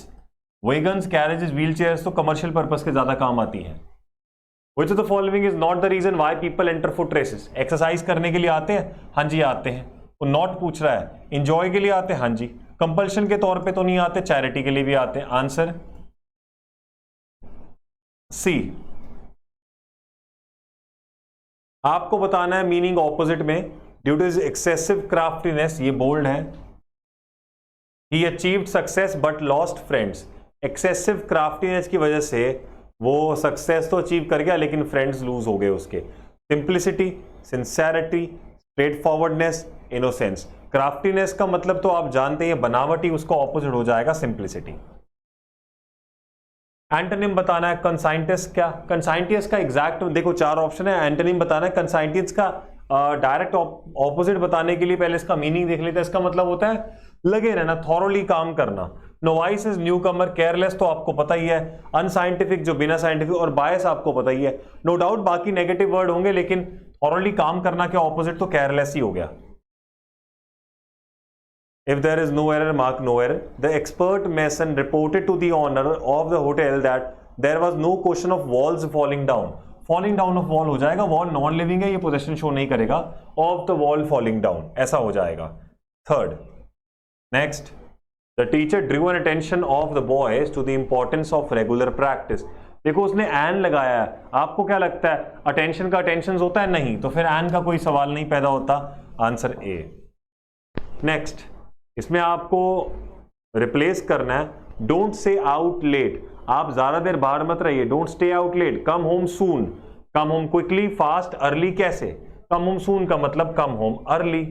wagons, carriages, wheelchairs, तो commercial purpose के ज्यादा काम आती हैं। Which of the following is not the reason why people enter foot races? Exercise करने के लिए आते हैं, हाँ जी आते हैं। वो नॉट पूछ रहा है। इंजॉय के लिए आते हैं, हाँ जी। कंपल्शन के तौर पे तो नहीं आते, चैरिटी के लिए भी आते हैं। Answer C. आपको बताना है मीनिंग ऑपोजिट में। Due to his excessive craftiness, ये बोल्ड है। He achieved success but lost friends, excessive craftiness की वजह से वो सक्सेस तो अचीव कर गया लेकिन फ्रेंड्स लूज हो गए उसके। Simplicity, sincerity, straightforwardness, innocence. Craftiness का मतलब तो आप जानते हैं बनावटी, उसका ऑपोजिट हो जाएगा सिंप्लिसिटी। एंटोनिम बताना है कंसाइंटियस क्या, कंसाइंटियस का एग्जैक्ट देखो 4 ऑप्शन है। एंटोनिम बताना है कंसाइंटियस का डायरेक्ट ऑपोजिट बताने के लिए पहले इसका मीनिंग देख लेते हैं। इसका मतलब होता है लगे रहना, थॉरोली काम करना। Novice is new Qamar, careless तो आपको पता ही है, अनसाइंटिफिक जो बिना साइंटिफिक, और बायस आपको पता ही है। नो डाउट बाकी नेगेटिव वर्ड होंगे, लेकिन थॉरोली काम करना के ऑपोजिट तो केयरलेस ही हो गया। If there is no error, mark no error. The expert mason reported to the owner of the hotel that there was no question of walls falling down. Falling down of wall हो जाएगा, wall non living है, ये possession show नहीं करेगा, of the wall falling down ऐसा हो जाएगा। Third, next, the teacher drew an attention of the boys to the importance of regular practice. देखो उसने एन लगाया है, आपको क्या लगता है अटेंशन का अटेंशन होता है? नहीं, तो फिर एन का कोई सवाल नहीं पैदा होता, आंसर ए। नेक्स्ट, इसमें आपको रिप्लेस करना है डोंट से आउट लेट, आप ज्यादा देर बाहर मत रहिए, don't stay out late, come home soon, come home quickly, fast, early. कैसे? कम होम सून का मतलब come home early.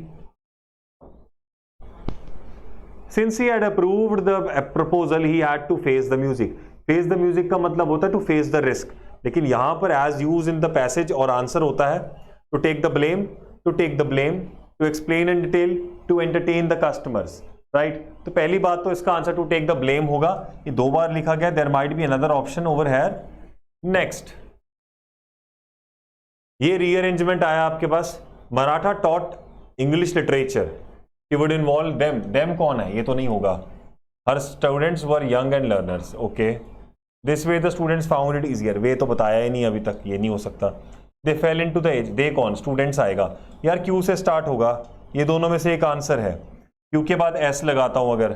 Since he had approved the proposal he had to face the music. Face the music का मतलब होता है to face the risk, लेकिन यहां पर as used in the passage और आंसर होता है to take the blame, to take the blame, to explain in detail, to entertain the customers, right. तो पहली बात तो इसका answer to take the blame होगा, ये दो बार लिखा गया, there might be another option over here. Next, ये रीअरेंजमेंट आया आपके पास, Martha taught English literature, he would involve them, them कौन है? ये तो नहीं होगा। Her students were young and learners, okay. This way the students found it easier, वे तो बताया ही नहीं अभी तक, ये नहीं हो सकता। They fell into the age, they कौन? स्टूडेंट्स आएगा यार, क्यू से स्टार्ट होगा, ये दोनों में से एक आंसर है। क्यू के बाद एस लगाता हूं अगर,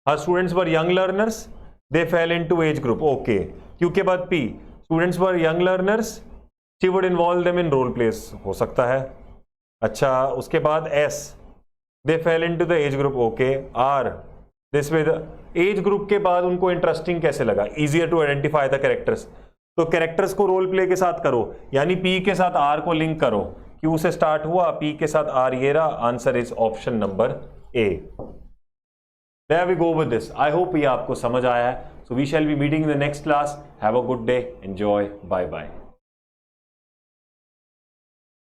her students were young learners, they fell into age group, okay. Q के बाद P, students were young learners, she would involve them in role plays, हो सकता है। अच्छा, उसके बाद S, they fell into the age group, okay. R, this way the age group के बाद उनको इंटरेस्टिंग कैसे लगा? Easier to identify the characters, तो कैरेक्टर्स को रोल प्ले के साथ करो, यानी पी के साथ आर को लिंक करो। क्यू से स्टार्ट हुआ, पी के साथ आर, ये रहा, answer is option number A. There we go with this. I hope ये आपको समझ आया है। So we shall be meeting in the next class. Have a good day. Enjoy. Bye bye.